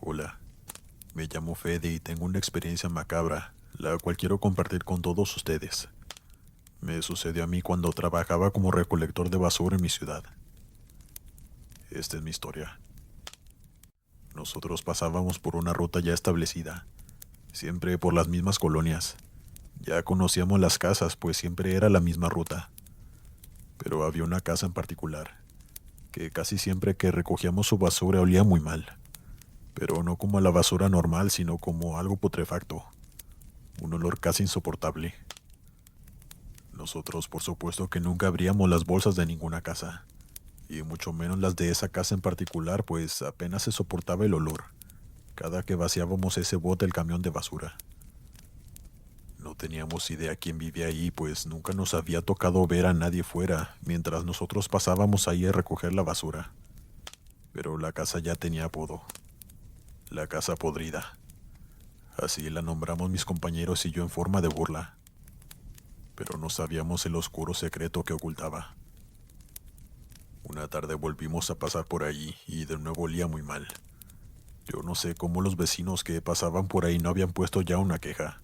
Hola, me llamo Fede y tengo una experiencia macabra, la cual quiero compartir con todos ustedes. Me sucedió a mí cuando trabajaba como recolector de basura en mi ciudad. Esta es mi historia. Nosotros pasábamos por una ruta ya establecida, siempre por las mismas colonias. Ya conocíamos las casas, pues siempre era la misma ruta. Pero había una casa en particular, que casi siempre que recogíamos su basura olía muy mal. Pero no como a la basura normal, sino como algo putrefacto. Un olor casi insoportable. Nosotros, por supuesto, que nunca abríamos las bolsas de ninguna casa, y mucho menos las de esa casa en particular, pues apenas se soportaba el olor, cada que vaciábamos ese bote del camión de basura. No teníamos idea quién vivía ahí, pues nunca nos había tocado ver a nadie fuera, mientras nosotros pasábamos ahí a recoger la basura. Pero la casa ya tenía apodo, la casa podrida. Así la nombramos mis compañeros y yo en forma de burla, pero no sabíamos el oscuro secreto que ocultaba. Una tarde volvimos a pasar por allí y de nuevo olía muy mal. Yo no sé cómo los vecinos que pasaban por ahí no habían puesto ya una queja,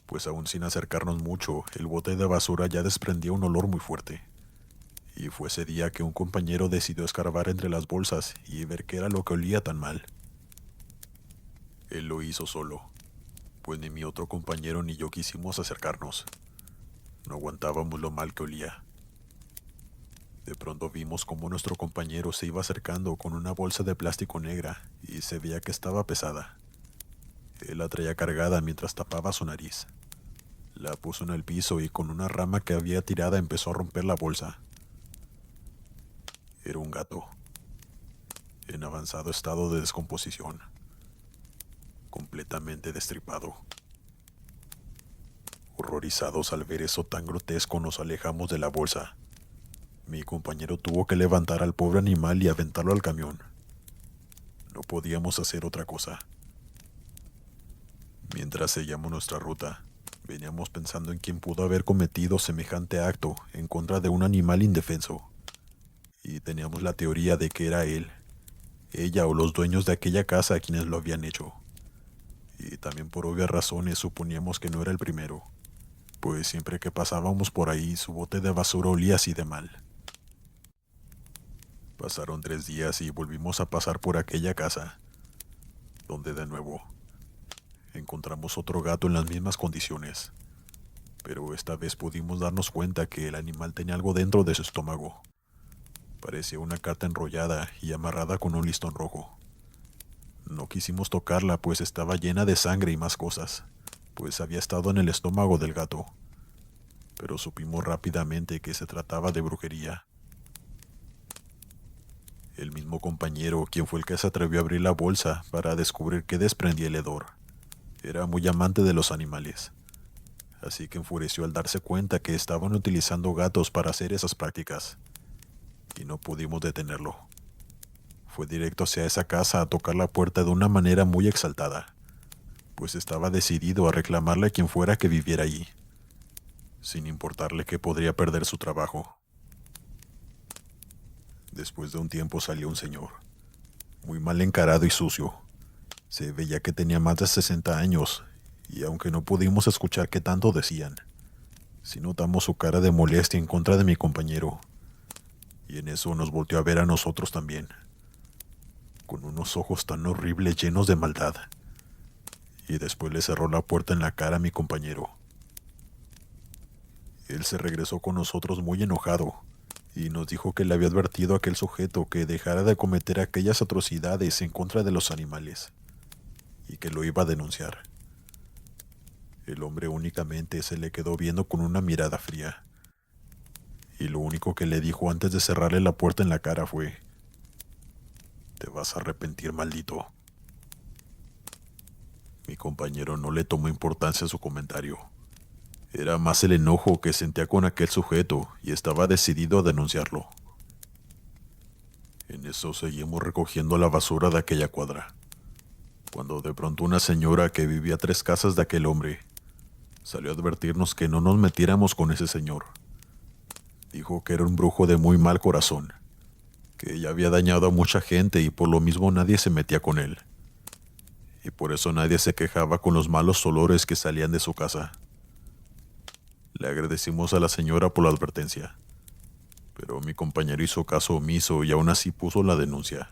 pues aún sin acercarnos mucho, el bote de basura ya desprendía un olor muy fuerte. Y fue ese día que un compañero decidió escarbar entre las bolsas y ver qué era lo que olía tan mal. Él lo hizo solo, pues ni mi otro compañero ni yo quisimos acercarnos. No aguantábamos lo mal que olía. De pronto vimos cómo nuestro compañero se iba acercando con una bolsa de plástico negra y se veía que estaba pesada. Él la traía cargada mientras tapaba su nariz. La puso en el piso y con una rama que había tirada empezó a romper la bolsa. Era un gato, en avanzado estado de descomposición, completamente destripado. Horrorizados al ver eso tan grotesco nos alejamos de la bolsa. Mi compañero tuvo que levantar al pobre animal y aventarlo al camión. No podíamos hacer otra cosa. Mientras seguíamos nuestra ruta, veníamos pensando en quién pudo haber cometido semejante acto en contra de un animal indefenso. Y teníamos la teoría de que era él, ella o los dueños de aquella casa quienes lo habían hecho. Y también por obvias razones suponíamos que no era el primero, pues siempre que pasábamos por ahí su bote de basura olía así de mal. Pasaron 3 días y volvimos a pasar por aquella casa, donde de nuevo encontramos otro gato en las mismas condiciones, pero esta vez pudimos darnos cuenta que el animal tenía algo dentro de su estómago. Parecía una carta enrollada y amarrada con un listón rojo. No quisimos tocarla, pues estaba llena de sangre y más cosas, pues había estado en el estómago del gato, pero supimos rápidamente que se trataba de brujería. El mismo compañero, quien fue el que se atrevió a abrir la bolsa para descubrir qué desprendía el hedor, era muy amante de los animales, así que enfureció al darse cuenta que estaban utilizando gatos para hacer esas prácticas, y no pudimos detenerlo. Fue directo hacia esa casa a tocar la puerta de una manera muy exaltada, pues estaba decidido a reclamarle a quien fuera que viviera allí, sin importarle que podría perder su trabajo. Después de un tiempo salió un señor, muy mal encarado y sucio. Se veía que tenía más de 60 años, y aunque no pudimos escuchar qué tanto decían, sí notamos su cara de molestia en contra de mi compañero, y en eso nos volteó a ver a nosotros también, con unos ojos tan horribles llenos de maldad, y después le cerró la puerta en la cara a mi compañero. Él se regresó con nosotros muy enojado, y nos dijo que le había advertido a aquel sujeto que dejara de cometer aquellas atrocidades en contra de los animales, y que lo iba a denunciar. El hombre únicamente se le quedó viendo con una mirada fría, y lo único que le dijo antes de cerrarle la puerta en la cara fue: «Te vas a arrepentir, maldito». Mi compañero no le tomó importancia a su comentario. Era más el enojo que sentía con aquel sujeto y estaba decidido a denunciarlo. En eso seguimos recogiendo la basura de aquella cuadra, cuando de pronto una señora que vivía a 3 casas de aquel hombre salió a advertirnos que no nos metiéramos con ese señor. Dijo que era un brujo de muy mal corazón, que ya había dañado a mucha gente y por lo mismo nadie se metía con él, y por eso nadie se quejaba con los malos olores que salían de su casa. Le agradecimos a la señora por la advertencia, pero mi compañero hizo caso omiso y aún así puso la denuncia,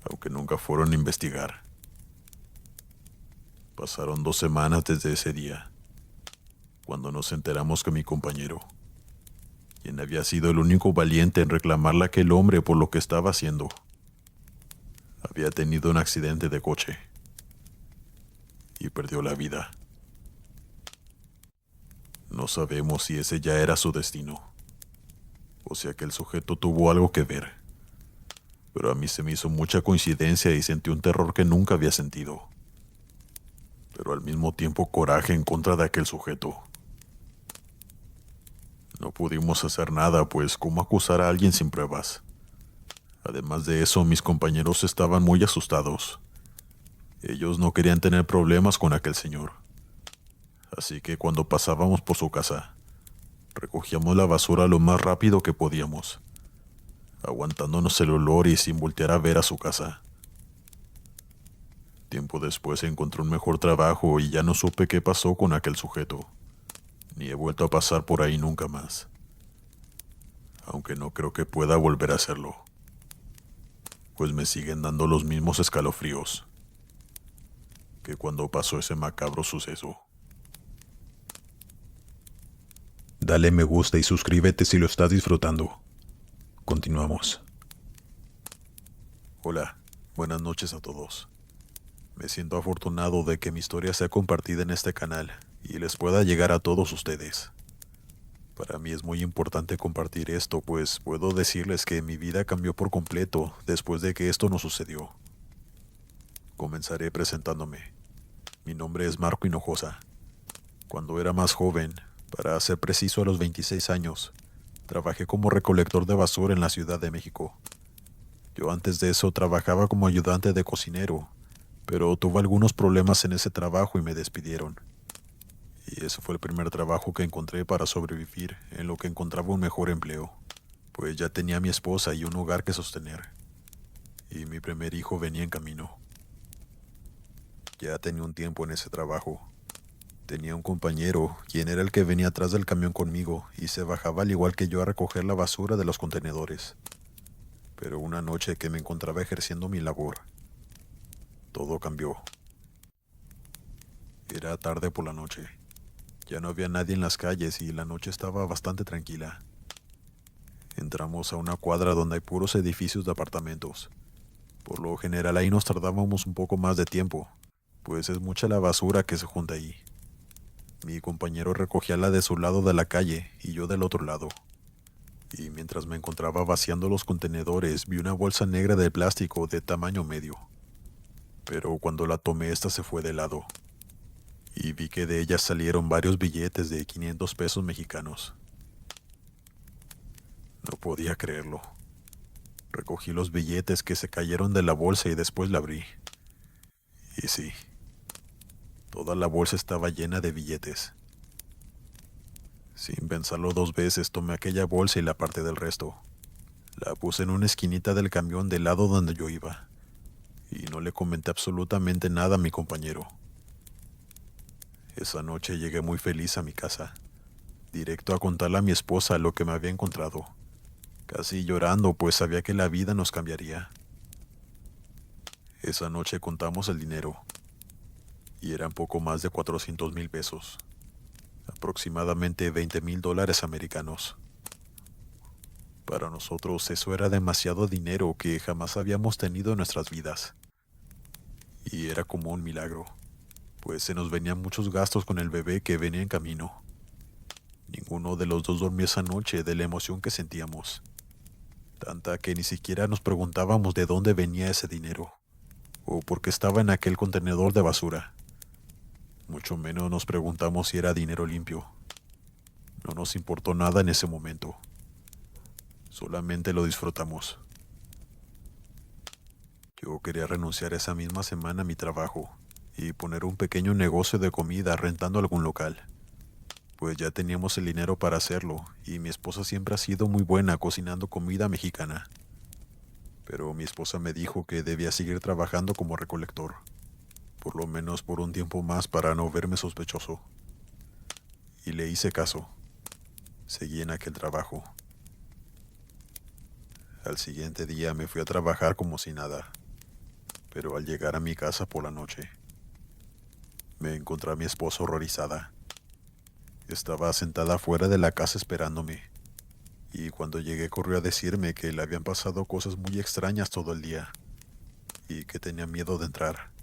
aunque nunca fueron a investigar. Pasaron 2 semanas desde ese día, cuando nos enteramos que mi compañero, quien había sido el único valiente en reclamarle a aquel hombre por lo que estaba haciendo, había tenido un accidente de coche y perdió la vida. No sabemos si ese ya era su destino, o si aquel sujeto tuvo algo que ver, pero a mí se me hizo mucha coincidencia y sentí un terror que nunca había sentido, pero al mismo tiempo coraje en contra de aquel sujeto. No pudimos hacer nada, pues ¿cómo acusar a alguien sin pruebas? Además de eso, mis compañeros estaban muy asustados. Ellos no querían tener problemas con aquel señor. Así que cuando pasábamos por su casa, recogíamos la basura lo más rápido que podíamos, aguantándonos el olor y sin voltear a ver a su casa. Tiempo después encontré un mejor trabajo y ya no supe qué pasó con aquel sujeto, ni he vuelto a pasar por ahí nunca más. Aunque no creo que pueda volver a hacerlo, pues me siguen dando los mismos escalofríos que cuando pasó ese macabro suceso. Dale me gusta y suscríbete si lo estás disfrutando. Continuamos. Hola, buenas noches a todos. Me siento afortunado de que mi historia sea compartida en este canal y les pueda llegar a todos ustedes. Para mí es muy importante compartir esto, pues puedo decirles que mi vida cambió por completo después de que esto nos sucedió. Comenzaré presentándome. Mi nombre es Marco Hinojosa. Cuando era más joven, para ser preciso a los 26 años, trabajé como recolector de basura en la Ciudad de México. Yo antes de eso trabajaba como ayudante de cocinero, pero tuve algunos problemas en ese trabajo y me despidieron. Y ese fue el primer trabajo que encontré para sobrevivir, en lo que encontraba un mejor empleo, pues ya tenía a mi esposa y un hogar que sostener. Y mi primer hijo venía en camino. Ya tenía un tiempo en ese trabajo. Tenía un compañero, quien era el que venía atrás del camión conmigo y se bajaba al igual que yo a recoger la basura de los contenedores. Pero una noche que me encontraba ejerciendo mi labor, todo cambió. Era tarde por la noche. Ya no había nadie en las calles y la noche estaba bastante tranquila. Entramos a una cuadra donde hay puros edificios de apartamentos. Por lo general ahí nos tardábamos un poco más de tiempo, pues es mucha la basura que se junta ahí. Mi compañero recogía la de su lado de la calle y yo del otro lado. Y mientras me encontraba vaciando los contenedores, vi una bolsa negra de plástico de tamaño medio. Pero cuando la tomé, esta se fue de lado. Y vi que de ella salieron varios billetes de 500 pesos mexicanos. No podía creerlo. Recogí los billetes que se cayeron de la bolsa y después la abrí. Y sí, toda la bolsa estaba llena de billetes. Sin pensarlo 2 veces, tomé aquella bolsa y la aparté del resto. La puse en una esquinita del camión del lado donde yo iba. Y no le comenté absolutamente nada a mi compañero. Esa noche llegué muy feliz a mi casa, directo a contarle a mi esposa lo que me había encontrado, casi llorando, pues sabía que la vida nos cambiaría. Esa noche contamos el dinero, y eran poco más de 400,000 pesos, aproximadamente $20,000 americanos. Para nosotros eso era demasiado dinero que jamás habíamos tenido en nuestras vidas, y era como un milagro, pues se nos venían muchos gastos con el bebé que venía en camino. Ninguno de los dos dormía esa noche de la emoción que sentíamos, tanta que ni siquiera nos preguntábamos de dónde venía ese dinero, o por qué estaba en aquel contenedor de basura. Mucho menos nos preguntamos si era dinero limpio. No nos importó nada en ese momento. Solamente lo disfrutamos. Yo quería renunciar esa misma semana a mi trabajo y poner un pequeño negocio de comida rentando algún local, pues ya teníamos el dinero para hacerlo y mi esposa siempre ha sido muy buena cocinando comida mexicana. Pero mi esposa me dijo que debía seguir trabajando como recolector, por lo menos por un tiempo más para no verme sospechoso. Y le hice caso. Seguí en aquel trabajo. Al siguiente día me fui a trabajar como si nada, pero al llegar a mi casa por la noche, me encontré a mi esposa horrorizada. Estaba sentada fuera de la casa esperándome, y cuando llegué corrió a decirme que le habían pasado cosas muy extrañas todo el día, y que tenía miedo de entrar.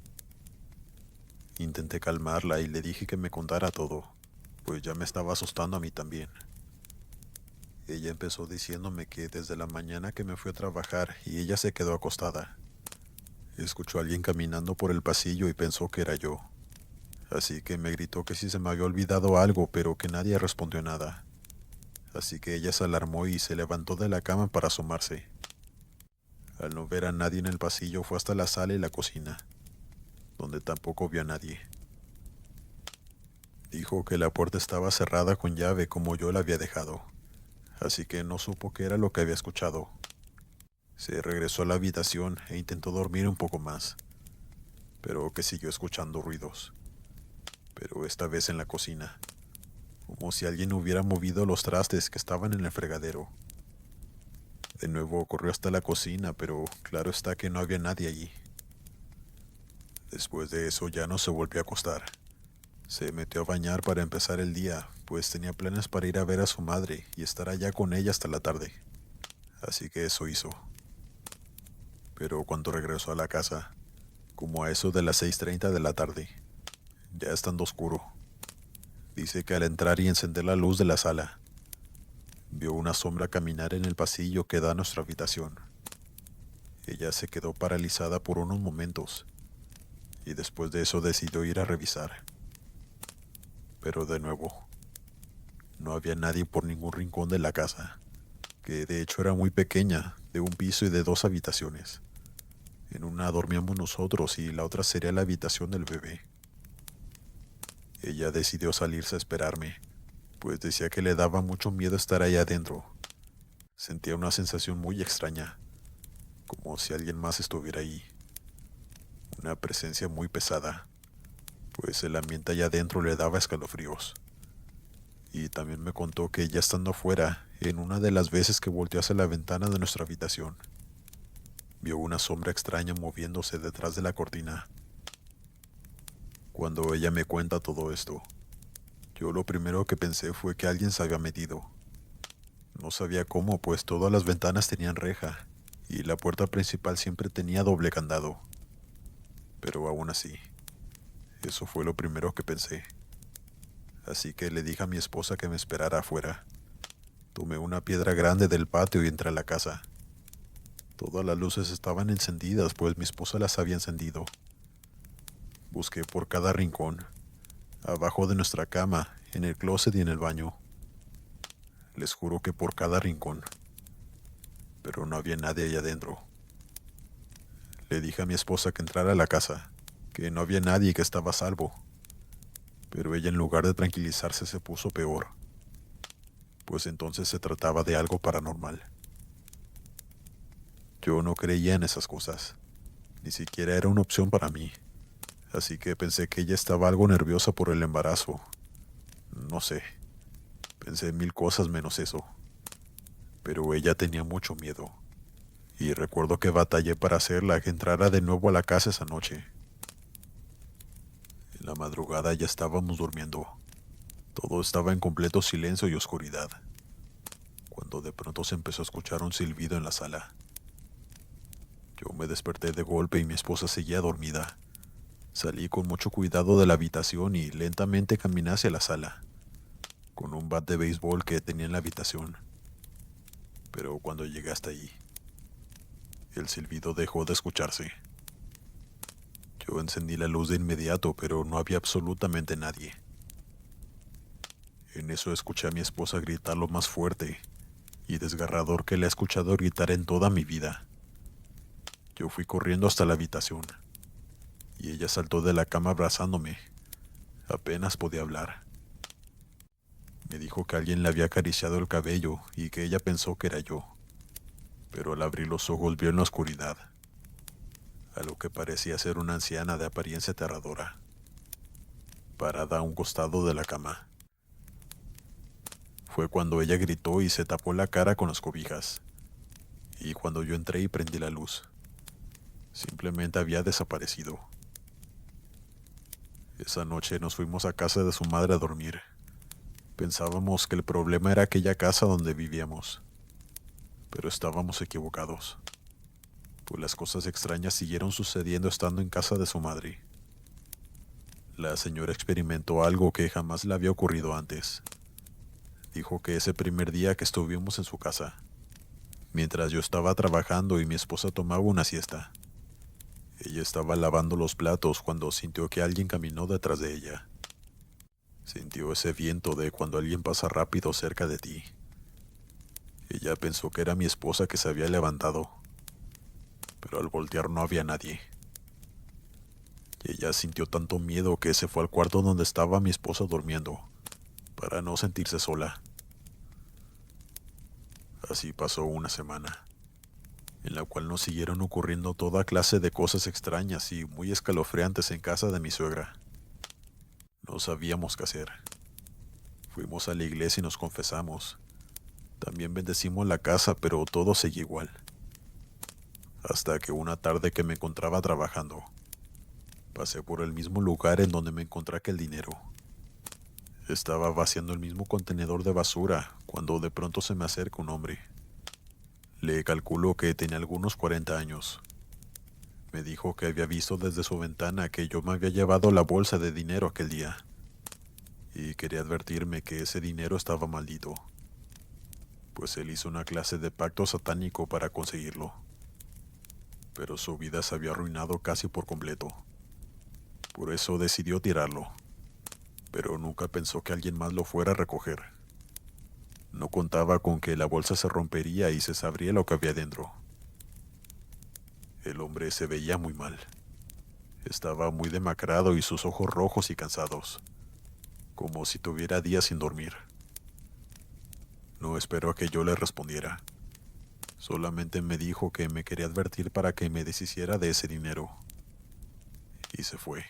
Intenté calmarla y le dije que me contara todo, pues ya me estaba asustando a mí también. Ella empezó diciéndome que desde la mañana que me fui a trabajar y ella se quedó acostada. Escuchó a alguien caminando por el pasillo y pensó que era yo. Así que me gritó que si se me había olvidado algo, pero que nadie respondió nada. Así que ella se alarmó y se levantó de la cama para asomarse. Al no ver a nadie en el pasillo, fue hasta la sala y la cocina, donde tampoco vio a nadie. Dijo que la puerta estaba cerrada con llave como yo la había dejado, así que no supo qué era lo que había escuchado. Se regresó a la habitación e intentó dormir un poco más, pero que siguió escuchando ruidos, pero esta vez en la cocina, como si alguien hubiera movido los trastes que estaban en el fregadero. De nuevo corrió hasta la cocina, pero claro está que no había nadie allí. Después de eso ya no se volvió a acostar. Se metió a bañar para empezar el día, pues tenía planes para ir a ver a su madre y estar allá con ella hasta la tarde. Así que eso hizo. Pero cuando regresó a la casa, como a eso de las 6:30 de la tarde, ya estando oscuro, dice que al entrar y encender la luz de la sala, vio una sombra caminar en el pasillo que da a nuestra habitación. Ella se quedó paralizada por unos momentos y después de eso decidió ir a revisar. Pero de nuevo, no había nadie por ningún rincón de la casa, que de hecho era muy pequeña, de un piso y de 2 habitaciones. En una dormíamos nosotros y la otra sería la habitación del bebé. Ella decidió salirse a esperarme, pues decía que le daba mucho miedo estar ahí adentro. Sentía una sensación muy extraña, como si alguien más estuviera ahí. Una presencia muy pesada, pues el ambiente allá adentro le daba escalofríos. Y también me contó que ya estando afuera, en una de las veces que volteó hacia la ventana de nuestra habitación, vio una sombra extraña moviéndose detrás de la cortina. Cuando ella me cuenta todo esto, yo lo primero que pensé fue que alguien se había metido. No sabía cómo, pues todas las ventanas tenían reja y la puerta principal siempre tenía doble candado. Pero aún así, eso fue lo primero que pensé. Así que le dije a mi esposa que me esperara afuera. Tomé una piedra grande del patio y entré a la casa. Todas las luces estaban encendidas, pues mi esposa las había encendido. Busqué por cada rincón, abajo de nuestra cama, en el closet y en el baño. Les juro que por cada rincón, pero no había nadie allá adentro. Le dije a mi esposa que entrara a la casa, que no había nadie y que estaba a salvo. Pero ella en lugar de tranquilizarse se puso peor, pues entonces se trataba de algo paranormal. Yo no creía en esas cosas, ni siquiera era una opción para mí, así que pensé que ella estaba algo nerviosa por el embarazo. No sé, pensé mil cosas menos eso, pero ella tenía mucho miedo, y recuerdo que batallé para hacerla que entrara de nuevo a la casa esa noche. En la madrugada ya estábamos durmiendo, todo estaba en completo silencio y oscuridad, cuando de pronto se empezó a escuchar un silbido en la sala. Yo me desperté de golpe y mi esposa seguía dormida. Salí con mucho cuidado de la habitación y lentamente caminé hacia la sala, con un bat de béisbol que tenía en la habitación. Pero cuando llegué hasta ahí, el silbido dejó de escucharse. Yo encendí la luz de inmediato, pero no había absolutamente nadie. En eso escuché a mi esposa gritar lo más fuerte y desgarrador que le he escuchado gritar en toda mi vida. Yo fui corriendo hasta la habitación, y ella saltó de la cama abrazándome. Apenas podía hablar. Me dijo que alguien le había acariciado el cabello y que ella pensó que era yo, pero al abrir los ojos vio en la oscuridad a lo que parecía ser una anciana de apariencia aterradora, parada a un costado de la cama. Fue cuando ella gritó y se tapó la cara con las cobijas, y cuando yo entré y prendí la luz, simplemente había desaparecido. Esa noche nos fuimos a casa de su madre a dormir. Pensábamos que el problema era aquella casa donde vivíamos, pero estábamos equivocados, pues las cosas extrañas siguieron sucediendo estando en casa de su madre. La señora experimentó algo que jamás le había ocurrido antes. Dijo que ese primer día que estuvimos en su casa, mientras yo estaba trabajando y mi esposa tomaba una siesta, ella estaba lavando los platos cuando sintió que alguien caminó detrás de ella. Sintió ese viento de cuando alguien pasa rápido cerca de ti. Ella pensó que era mi esposa que se había levantado, pero al voltear no había nadie. Y ella sintió tanto miedo que se fue al cuarto donde estaba mi esposa durmiendo, para no sentirse sola. Así pasó una semana, en la cual nos siguieron ocurriendo toda clase de cosas extrañas y muy escalofriantes en casa de mi suegra. No sabíamos qué hacer. Fuimos a la iglesia y nos confesamos. También bendecimos la casa, pero todo seguía igual. Hasta que una tarde que me encontraba trabajando, pasé por el mismo lugar en donde me encontré aquel dinero. Estaba vaciando el mismo contenedor de basura cuando de pronto se me acerca un hombre. Le calculo que tenía algunos 40 años. Me dijo que había visto desde su ventana que yo me había llevado la bolsa de dinero aquel día, y quería advertirme que ese dinero estaba maldito, pues él hizo una clase de pacto satánico para conseguirlo. Pero su vida se había arruinado casi por completo. Por eso decidió tirarlo, pero nunca pensó que alguien más lo fuera a recoger. No contaba con que la bolsa se rompería y se sabría lo que había dentro. El hombre se veía muy mal. Estaba muy demacrado y sus ojos rojos y cansados, como si tuviera días sin dormir. No esperó a que yo le respondiera. Solamente me dijo que me quería advertir para que me deshiciera de ese dinero. Y se fue.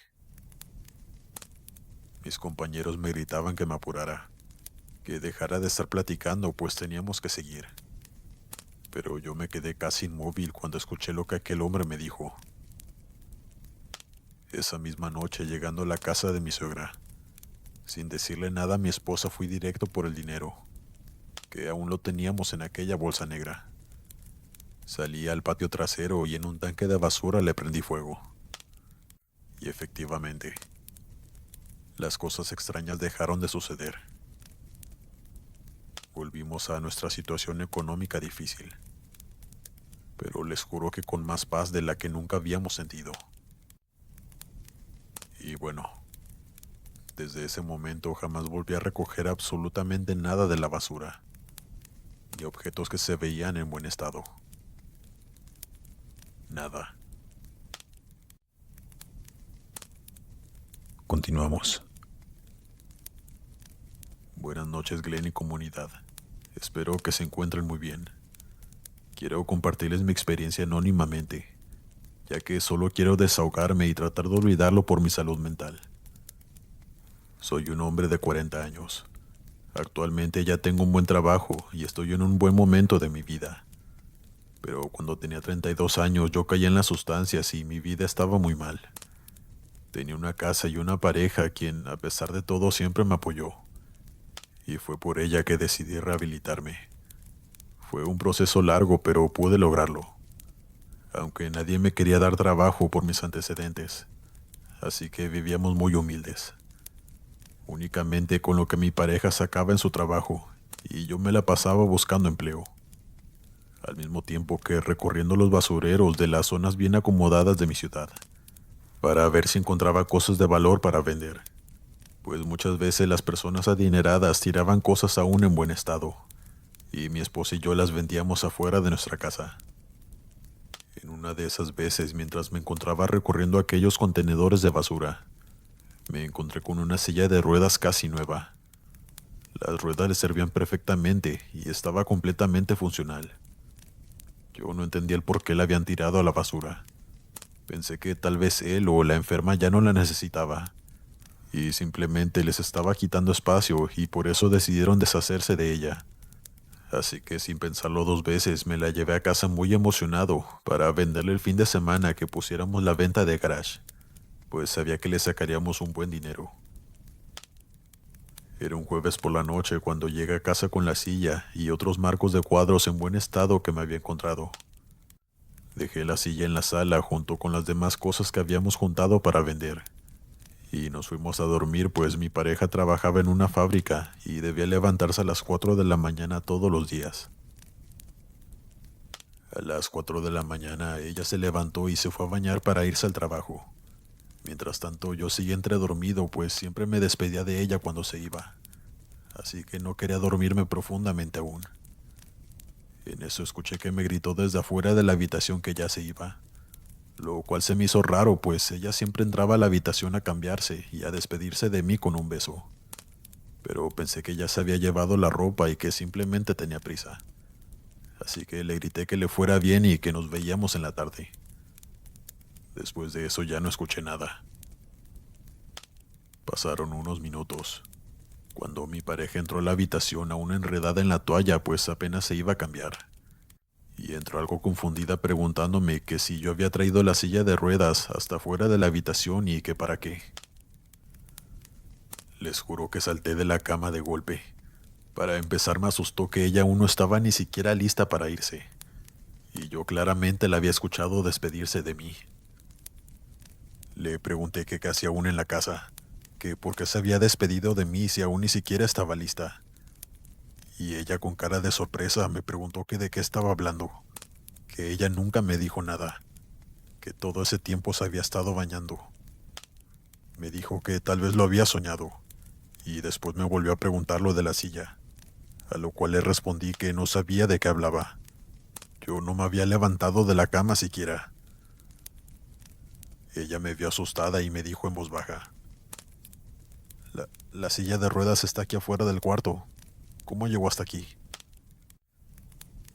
Mis compañeros me gritaban que me apurara, que dejara de estar platicando, pues teníamos que seguir. Pero yo me quedé casi inmóvil cuando escuché lo que aquel hombre me dijo. Esa misma noche, llegando a la casa de mi suegra, sin decirle nada a mi esposa, fui directo por el dinero, que aún lo teníamos en aquella bolsa negra. Salí al patio trasero y en un tanque de basura le prendí fuego. Y efectivamente, las cosas extrañas dejaron de suceder. Volvimos a nuestra situación económica difícil, pero les juro que con más paz de la que nunca habíamos sentido. Y bueno, desde ese momento jamás volví a recoger absolutamente nada de la basura, ni objetos que se veían en buen estado. Nada. Continuamos. Buenas noches, Glenn y comunidad. Espero que se encuentren muy bien. Quiero compartirles mi experiencia anónimamente, ya que solo quiero desahogarme y tratar de olvidarlo por mi salud mental. Soy un hombre de 40 años. Actualmente ya tengo un buen trabajo y estoy en un buen momento de mi vida. Pero cuando tenía 32 años yo caí en las sustancias y mi vida estaba muy mal. Tenía una casa y una pareja quien, a pesar de todo, siempre me apoyó. Y fue por ella que decidí rehabilitarme. Fue un proceso largo, pero pude lograrlo. Aunque nadie me quería dar trabajo por mis antecedentes. Así que vivíamos muy humildes. Únicamente con lo que mi pareja sacaba en su trabajo, y yo me la pasaba buscando empleo. Al mismo tiempo que recorriendo los basureros de las zonas bien acomodadas de mi ciudad, para ver si encontraba cosas de valor para vender, pues muchas veces las personas adineradas tiraban cosas aún en buen estado, y mi esposa y yo las vendíamos afuera de nuestra casa. En una de esas veces, mientras me encontraba recorriendo aquellos contenedores de basura, me encontré con una silla de ruedas casi nueva. Las ruedas le servían perfectamente y estaba completamente funcional. Yo no entendía el por qué la habían tirado a la basura, Pensé que tal vez él o la enferma ya no la necesitaba, y simplemente les estaba quitando espacio y por eso decidieron deshacerse de ella. Así que sin pensarlo dos veces me la llevé a casa muy emocionado para venderle el fin de semana que pusiéramos la venta de garage, pues sabía que le sacaríamos un buen dinero. Era un jueves por la noche cuando llegué a casa con la silla y otros marcos de cuadros en buen estado que me había encontrado. Dejé la silla en la sala junto con las demás cosas que habíamos juntado para vender, y nos fuimos a dormir pues mi pareja trabajaba en una fábrica y debía levantarse a las 4 de la mañana todos los días. A las 4 de la mañana ella se levantó y se fue a bañar para irse al trabajo. Mientras tanto yo seguía entredormido pues siempre me despedía de ella cuando se iba, así que no quería dormirme profundamente aún. En eso escuché que me gritó desde afuera de la habitación que ya se iba, lo cual se me hizo raro pues ella siempre entraba a la habitación a cambiarse y a despedirse de mí con un beso. Pero pensé que ya se había llevado la ropa y que simplemente tenía prisa. Así que le grité que le fuera bien y que nos veíamos en la tarde. Después de eso ya no escuché nada. Pasaron unos minutos, cuando mi pareja entró a la habitación aún enredada en la toalla pues apenas se iba a cambiar. Y entró algo confundida preguntándome que si yo había traído la silla de ruedas hasta fuera de la habitación y que para qué. Les juro que salté de la cama de golpe. Para empezar me asustó que ella aún no estaba ni siquiera lista para irse, y yo claramente la había escuchado despedirse de mí. Le pregunté que qué hacía aún en la casa, que por qué se había despedido de mí si aún ni siquiera estaba lista. Y ella con cara de sorpresa me preguntó que de qué estaba hablando, que ella nunca me dijo nada, que todo ese tiempo se había estado bañando. Me dijo que tal vez lo había soñado, y después me volvió a preguntar lo de la silla, a lo cual le respondí que no sabía de qué hablaba. Yo no me había levantado de la cama siquiera. Ella me vio asustada y me dijo en voz baja: la silla de ruedas está aquí afuera del cuarto. ¿Cómo llegó hasta aquí?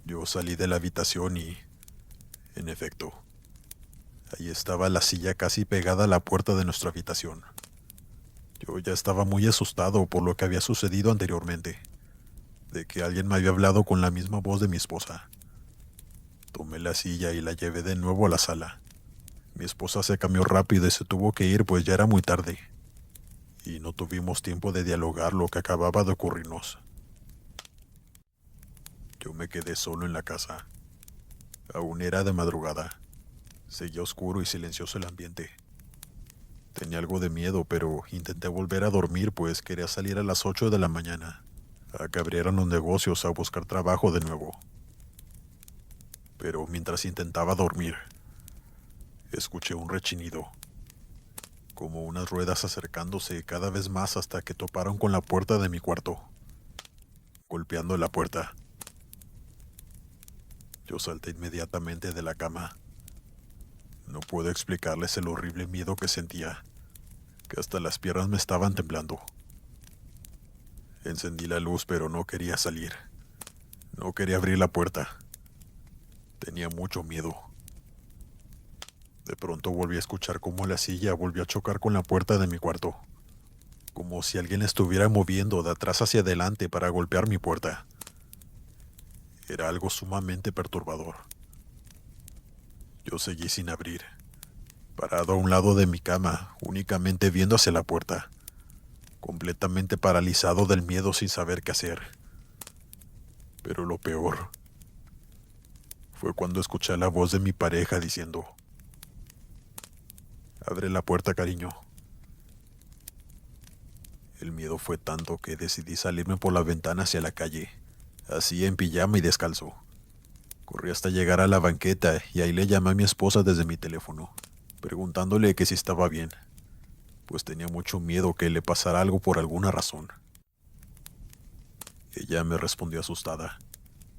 Yo salí de la habitación y, en efecto, ahí estaba la silla casi pegada a la puerta de nuestra habitación. Yo ya estaba muy asustado por lo que había sucedido anteriormente, de que alguien me había hablado con la misma voz de mi esposa. Tomé la silla y la llevé de nuevo a la sala. Mi esposa se cambió rápido y se tuvo que ir pues ya era muy tarde, y no tuvimos tiempo de dialogar lo que acababa de ocurrirnos. Yo me quedé solo en la casa. Aún era de madrugada. Seguía oscuro y silencioso el ambiente. Tenía algo de miedo, pero intenté volver a dormir pues quería salir a las 8 de la mañana, a que abrieran los negocios a buscar trabajo de nuevo. Pero mientras intentaba dormir, escuché un rechinido, como unas ruedas acercándose cada vez más hasta que toparon con la puerta de mi cuarto, golpeando la puerta. Yo salté inmediatamente de la cama. No puedo explicarles el horrible miedo que sentía, que hasta las piernas me estaban temblando. Encendí la luz, pero no quería salir. No quería abrir la puerta. Tenía mucho miedo. De pronto volví a escuchar cómo la silla volvió a chocar con la puerta de mi cuarto, como si alguien la estuviera moviendo de atrás hacia adelante para golpear mi puerta. Era algo sumamente perturbador. Yo seguí sin abrir, parado a un lado de mi cama, únicamente viendo hacia la puerta, completamente paralizado del miedo sin saber qué hacer. Pero lo peor fue cuando escuché la voz de mi pareja diciendo: «Abre la puerta, cariño». El miedo fue tanto que decidí salirme por la ventana hacia la calle, así en pijama y descalzo. Corrí hasta llegar a la banqueta y ahí le llamé a mi esposa desde mi teléfono, preguntándole que si estaba bien, pues tenía mucho miedo que le pasara algo por alguna razón. Ella me respondió asustada,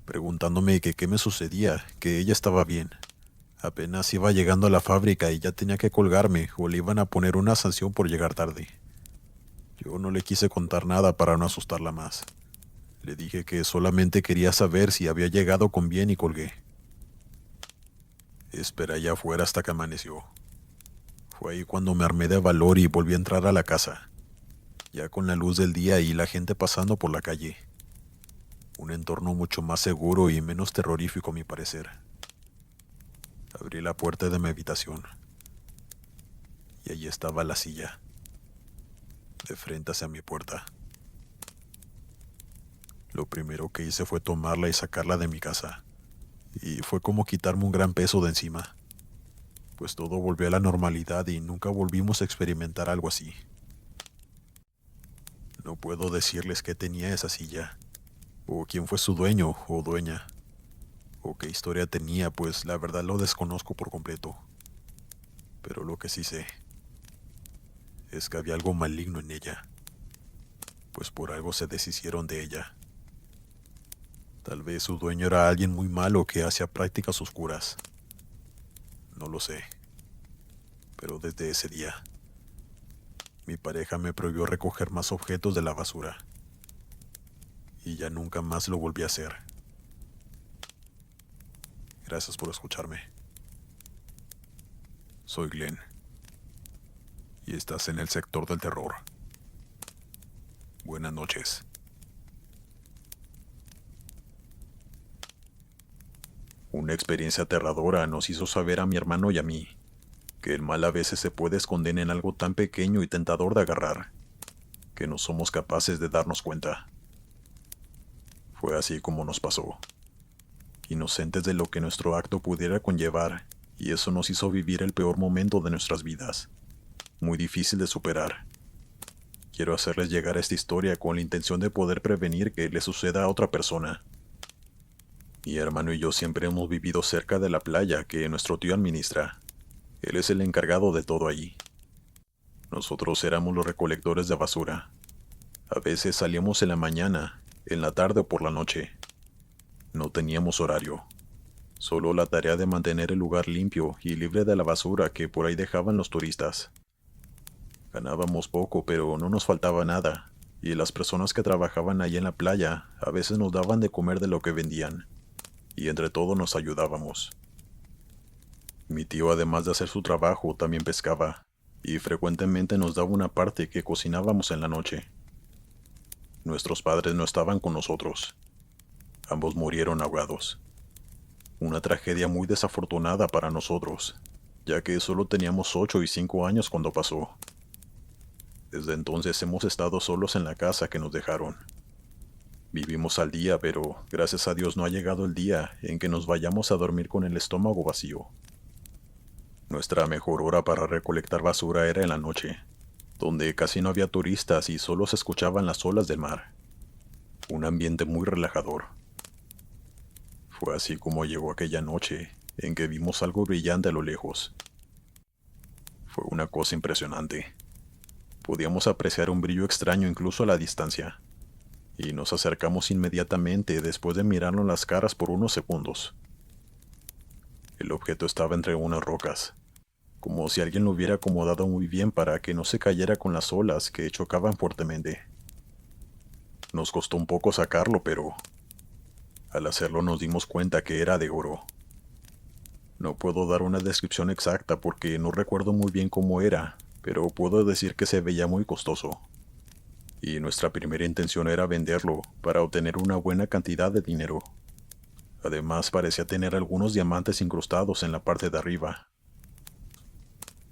preguntándome que qué me sucedía, que ella estaba bien. Apenas iba llegando a la fábrica y ya tenía que colgarme o le iban a poner una sanción por llegar tarde. Yo no le quise contar nada para no asustarla más. Le dije que solamente quería saber si había llegado con bien y colgué. Esperé allá afuera hasta que amaneció, Fue ahí cuando me armé de valor y volví a entrar a la casa, ya con la luz del día y la gente pasando por la calle. Un entorno mucho más seguro y menos terrorífico a mi parecer. Abrí la puerta de mi habitación y allí estaba la silla, de frente hacia mi puerta. Lo primero que hice fue tomarla y sacarla de mi casa, y fue como quitarme un gran peso de encima, pues todo volvió a la normalidad y nunca volvimos a experimentar algo así. No puedo decirles qué tenía esa silla, o quién fue su dueño o dueña, o qué historia tenía, pues la verdad lo desconozco por completo. Pero lo que sí sé es que había algo maligno en ella, pues por algo se deshicieron de ella. Tal vez su dueño era alguien muy malo que hacía prácticas oscuras. No lo sé. Pero desde ese día, mi pareja me prohibió recoger más objetos de la basura. Y ya nunca más lo volví a hacer. Gracias por escucharme. Soy Glenn. Y estás en el sector del terror. Buenas noches. Una experiencia aterradora nos hizo saber a mi hermano y a mí que el mal a veces se puede esconder en algo tan pequeño y tentador de agarrar, que no somos capaces de darnos cuenta. Fue así como nos pasó, inocentes de lo que nuestro acto pudiera conllevar, y eso nos hizo vivir el peor momento de nuestras vidas, muy difícil de superar. Quiero hacerles llegar esta historia con la intención de poder prevenir que le suceda a otra persona. Mi hermano y yo siempre hemos vivido cerca de la playa que nuestro tío administra. Él es el encargado de todo allí. Nosotros éramos los recolectores de basura. A veces salíamos en la mañana, en la tarde o por la noche. No teníamos horario, solo la tarea de mantener el lugar limpio y libre de la basura que por ahí dejaban los turistas. Ganábamos poco, pero no nos faltaba nada, y las personas que trabajaban allí en la playa a veces nos daban de comer de lo que vendían, y entre todos nos ayudábamos. Mi tío, además de hacer su trabajo, también pescaba, y frecuentemente nos daba una parte que cocinábamos en la noche. Nuestros padres no estaban con nosotros. Ambos murieron ahogados. Una tragedia muy desafortunada para nosotros, ya que solo teníamos 8 y 5 años cuando pasó. Desde entonces hemos estado solos en la casa que nos dejaron. Vivimos al día, pero gracias a Dios no ha llegado el día en que nos vayamos a dormir con el estómago vacío. Nuestra mejor hora para recolectar basura era en la noche, donde casi no había turistas y solo se escuchaban las olas del mar. Un ambiente muy relajador. Fue así como llegó aquella noche en que vimos algo brillante a lo lejos. Fue una cosa impresionante. Podíamos apreciar un brillo extraño incluso a la distancia, y nos acercamos inmediatamente después de mirarnos las caras por unos segundos. El objeto estaba entre unas rocas, como si alguien lo hubiera acomodado muy bien para que no se cayera con las olas que chocaban fuertemente. Nos costó un poco sacarlo, pero al hacerlo nos dimos cuenta que era de oro. No puedo dar una descripción exacta porque no recuerdo muy bien cómo era, pero puedo decir que se veía muy costoso. Y nuestra primera intención era venderlo para obtener una buena cantidad de dinero. Además parecía tener algunos diamantes incrustados en la parte de arriba.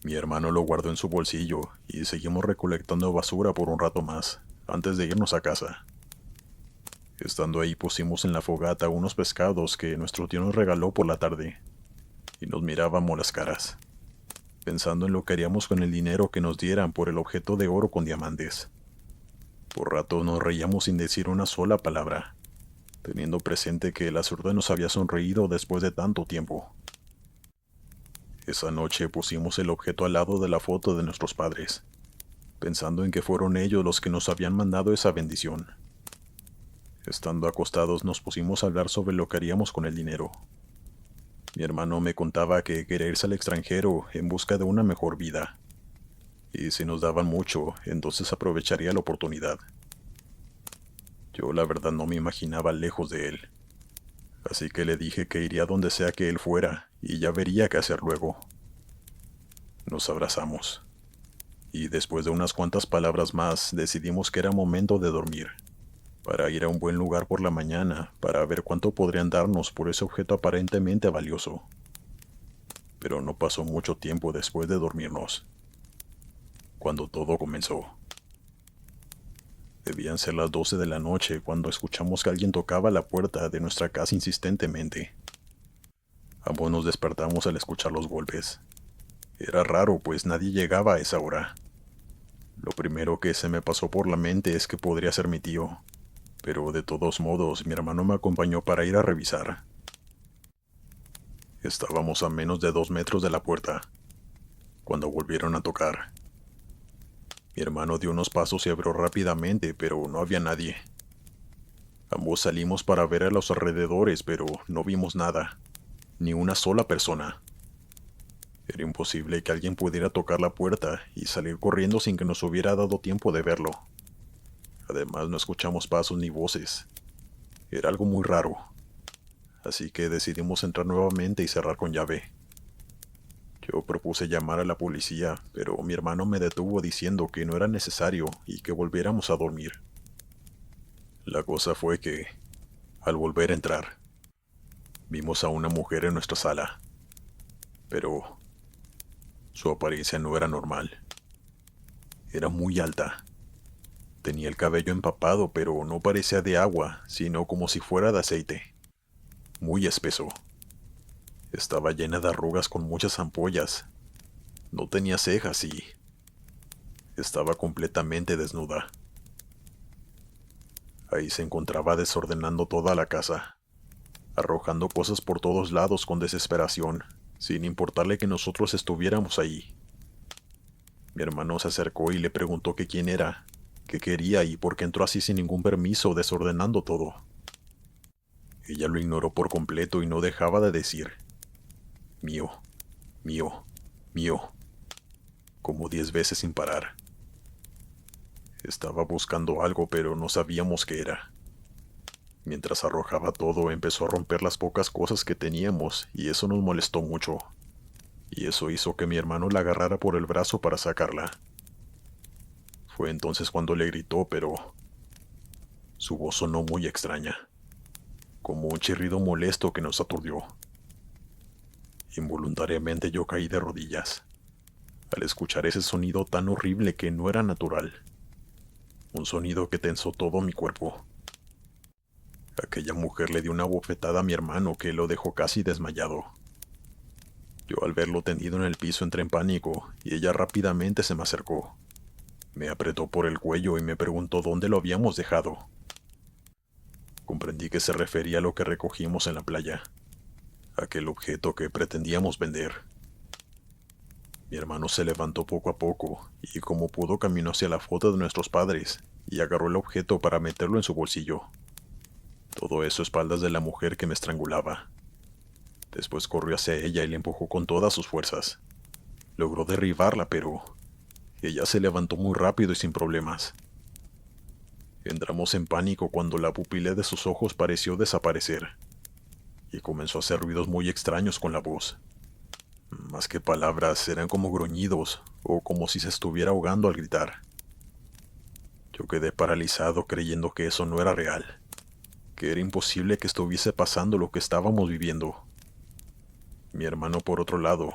Mi hermano lo guardó en su bolsillo y seguimos recolectando basura por un rato más, antes de irnos a casa. Estando ahí pusimos en la fogata unos pescados que nuestro tío nos regaló por la tarde, y nos mirábamos las caras, pensando en lo que haríamos con el dinero que nos dieran por el objeto de oro con diamantes. Por rato nos reíamos sin decir una sola palabra, teniendo presente que la suerte nos había sonreído después de tanto tiempo. Esa noche pusimos el objeto al lado de la foto de nuestros padres, pensando en que fueron ellos los que nos habían mandado esa bendición. Estando acostados nos pusimos a hablar sobre lo que haríamos con el dinero. Mi hermano me contaba que quería irse al extranjero en busca de una mejor vida, y si nos daban mucho, entonces aprovecharía la oportunidad. Yo la verdad no me imaginaba lejos de él, así que le dije que iría donde sea que él fuera y ya vería qué hacer luego. Nos abrazamos, y después de unas cuantas palabras más decidimos que era momento de dormir, para ir a un buen lugar por la mañana, para ver cuánto podrían darnos por ese objeto aparentemente valioso. Pero no pasó mucho tiempo después de dormirnos, cuando todo comenzó. Debían ser las 12 de la noche cuando escuchamos que alguien tocaba la puerta de nuestra casa insistentemente. Ambos nos despertamos al escuchar los golpes. Era raro, pues nadie llegaba a esa hora. Lo primero que se me pasó por la mente es que podría ser mi tío, pero de todos modos mi hermano me acompañó para ir a revisar. Estábamos a menos de 2 metros de la puerta, cuando volvieron a tocar. Mi hermano dio unos pasos y abrió rápidamente, pero no había nadie. Ambos salimos para ver a los alrededores, pero no vimos nada, ni una sola persona. Era imposible que alguien pudiera tocar la puerta y salir corriendo sin que nos hubiera dado tiempo de verlo. Además, no escuchamos pasos ni voces. Era algo muy raro. Así que decidimos entrar nuevamente y cerrar con llave. Yo propuse llamar a la policía, pero mi hermano me detuvo diciendo que no era necesario y que volviéramos a dormir. La cosa fue que, al volver a entrar, vimos a una mujer en nuestra sala, pero su apariencia no era normal. Era muy alta. Tenía el cabello empapado, pero no parecía de agua, sino como si fuera de aceite. Muy espeso. Estaba llena de arrugas con muchas ampollas. No tenía cejas y estaba completamente desnuda. Ahí se encontraba desordenando toda la casa, arrojando cosas por todos lados con desesperación, sin importarle que nosotros estuviéramos ahí. Mi hermano se acercó y le preguntó que quién era, qué quería y por qué entró así sin ningún permiso, desordenando todo. Ella lo ignoró por completo y no dejaba de decir: mío, mío, mío, como 10 veces sin parar. Estaba buscando algo, pero no sabíamos qué era. Mientras arrojaba todo, empezó a romper las pocas cosas que teníamos, y eso nos molestó mucho. Y eso hizo que mi hermano la agarrara por el brazo para sacarla. Fue entonces cuando le gritó, pero su voz sonó muy extraña, como un chirrido molesto que nos aturdió. Involuntariamente yo caí de rodillas, al escuchar ese sonido tan horrible que no era natural. Un sonido que tensó todo mi cuerpo. Aquella mujer le dio una bofetada a mi hermano que lo dejó casi desmayado. Yo al verlo tendido en el piso entré en pánico y ella rápidamente se me acercó. Me apretó por el cuello y me preguntó dónde lo habíamos dejado. Comprendí que se refería a lo que recogimos en la playa, aquel objeto que pretendíamos vender. Mi hermano se levantó poco a poco y como pudo caminó hacia la foto de nuestros padres y agarró el objeto para meterlo en su bolsillo. Todo eso a espaldas de la mujer que me estrangulaba. Después corrió hacia ella y le empujó con todas sus fuerzas. Logró derribarla, pero ella se levantó muy rápido y sin problemas. Entramos en pánico cuando la pupila de sus ojos pareció desaparecer y comenzó a hacer ruidos muy extraños con la voz. Más que palabras, eran como gruñidos o como si se estuviera ahogando al gritar. Yo quedé paralizado creyendo que eso no era real, que era imposible que estuviese pasando lo que estábamos viviendo. Mi hermano, por otro lado,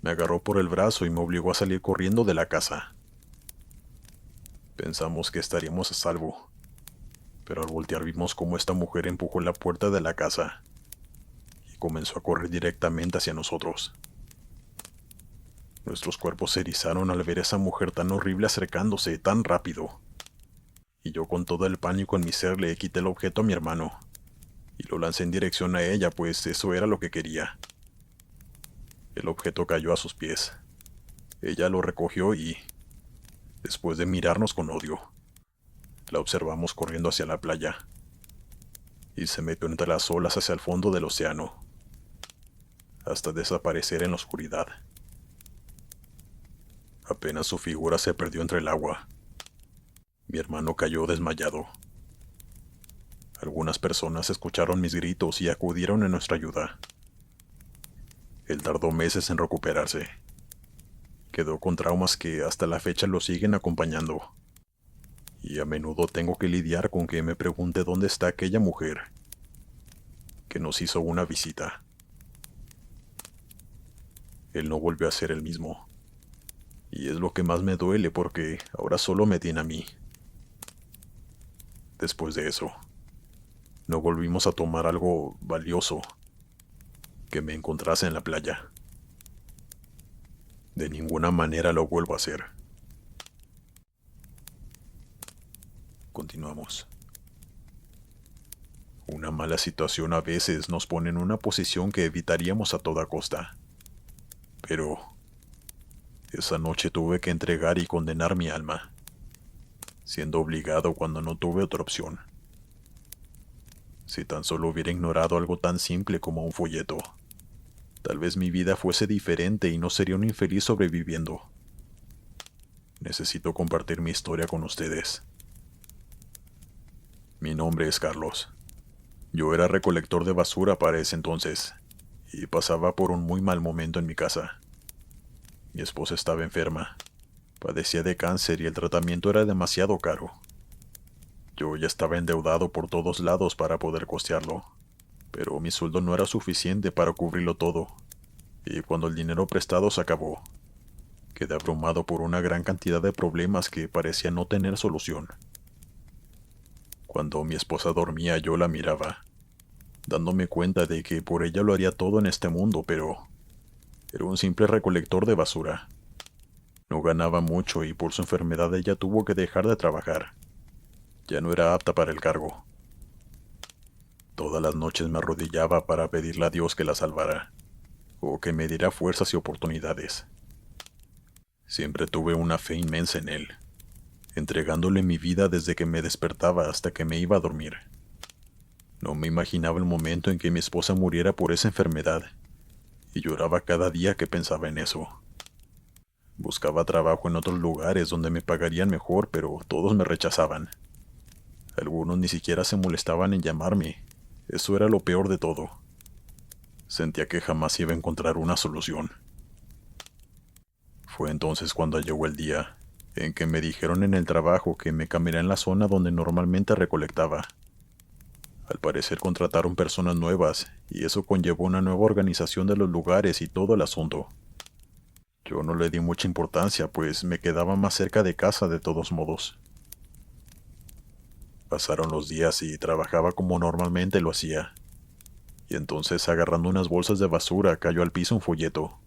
me agarró por el brazo y me obligó a salir corriendo de la casa. Pensamos que estaríamos a salvo, pero al voltear vimos cómo esta mujer empujó la puerta de la casa y comenzó a correr directamente hacia nosotros. Nuestros cuerpos se erizaron al ver a esa mujer tan horrible acercándose tan rápido, y yo con todo el pánico en mi ser le quité el objeto a mi hermano y lo lancé en dirección a ella, pues eso era lo que quería. El objeto cayó a sus pies. Ella lo recogió y, después de mirarnos con odio, la observamos corriendo hacia la playa y se metió entre las olas hacia el fondo del océano, hasta desaparecer en la oscuridad. Apenas su figura se perdió entre el agua, mi hermano cayó desmayado. Algunas personas escucharon mis gritos y acudieron en nuestra ayuda. Él tardó meses en recuperarse. Quedó con traumas que hasta la fecha lo siguen acompañando. Y a menudo tengo que lidiar con que me pregunte dónde está aquella mujer que nos hizo una visita. Él no volvió a ser el mismo. Y es lo que más me duele porque ahora solo me tiene a mí. Después de eso, no volvimos a tomar algo valioso que me encontrase en la playa. De ninguna manera lo vuelvo a hacer. Continuamos. Una mala situación a veces nos pone en una posición que evitaríamos a toda costa. Pero esa noche tuve que entregar y condenar mi alma, siendo obligado cuando no tuve otra opción. Si tan solo hubiera ignorado algo tan simple como un folleto, tal vez mi vida fuese diferente y no sería un infeliz sobreviviendo. Necesito compartir mi historia con ustedes. Mi nombre es Carlos. Yo era recolector de basura para ese entonces, y pasaba por un muy mal momento en mi casa. Mi esposa estaba enferma, padecía de cáncer y el tratamiento era demasiado caro. Yo ya estaba endeudado por todos lados para poder costearlo, pero mi sueldo no era suficiente para cubrirlo todo, y cuando el dinero prestado se acabó, quedé abrumado por una gran cantidad de problemas que parecían no tener solución. Cuando mi esposa dormía yo la miraba, dándome cuenta de que por ella lo haría todo en este mundo, pero era un simple recolector de basura. No ganaba mucho y por su enfermedad ella tuvo que dejar de trabajar. Ya no era apta para el cargo. Todas las noches me arrodillaba para pedirle a Dios que la salvara, o que me diera fuerzas y oportunidades. Siempre tuve una fe inmensa en él, entregándole mi vida desde que me despertaba hasta que me iba a dormir. No me imaginaba el momento en que mi esposa muriera por esa enfermedad, y lloraba cada día que pensaba en eso. Buscaba trabajo en otros lugares donde me pagarían mejor, pero todos me rechazaban. Algunos ni siquiera se molestaban en llamarme. Eso era lo peor de todo. Sentía que jamás iba a encontrar una solución. Fue entonces cuando llegó el día en que me dijeron en el trabajo que me cambiaría en la zona donde normalmente recolectaba. Al parecer contrataron personas nuevas, y eso conllevó una nueva organización de los lugares y todo el asunto. Yo no le di mucha importancia, pues me quedaba más cerca de casa de todos modos. Pasaron los días y trabajaba como normalmente lo hacía. Y entonces, agarrando unas bolsas de basura, cayó al piso un folleto.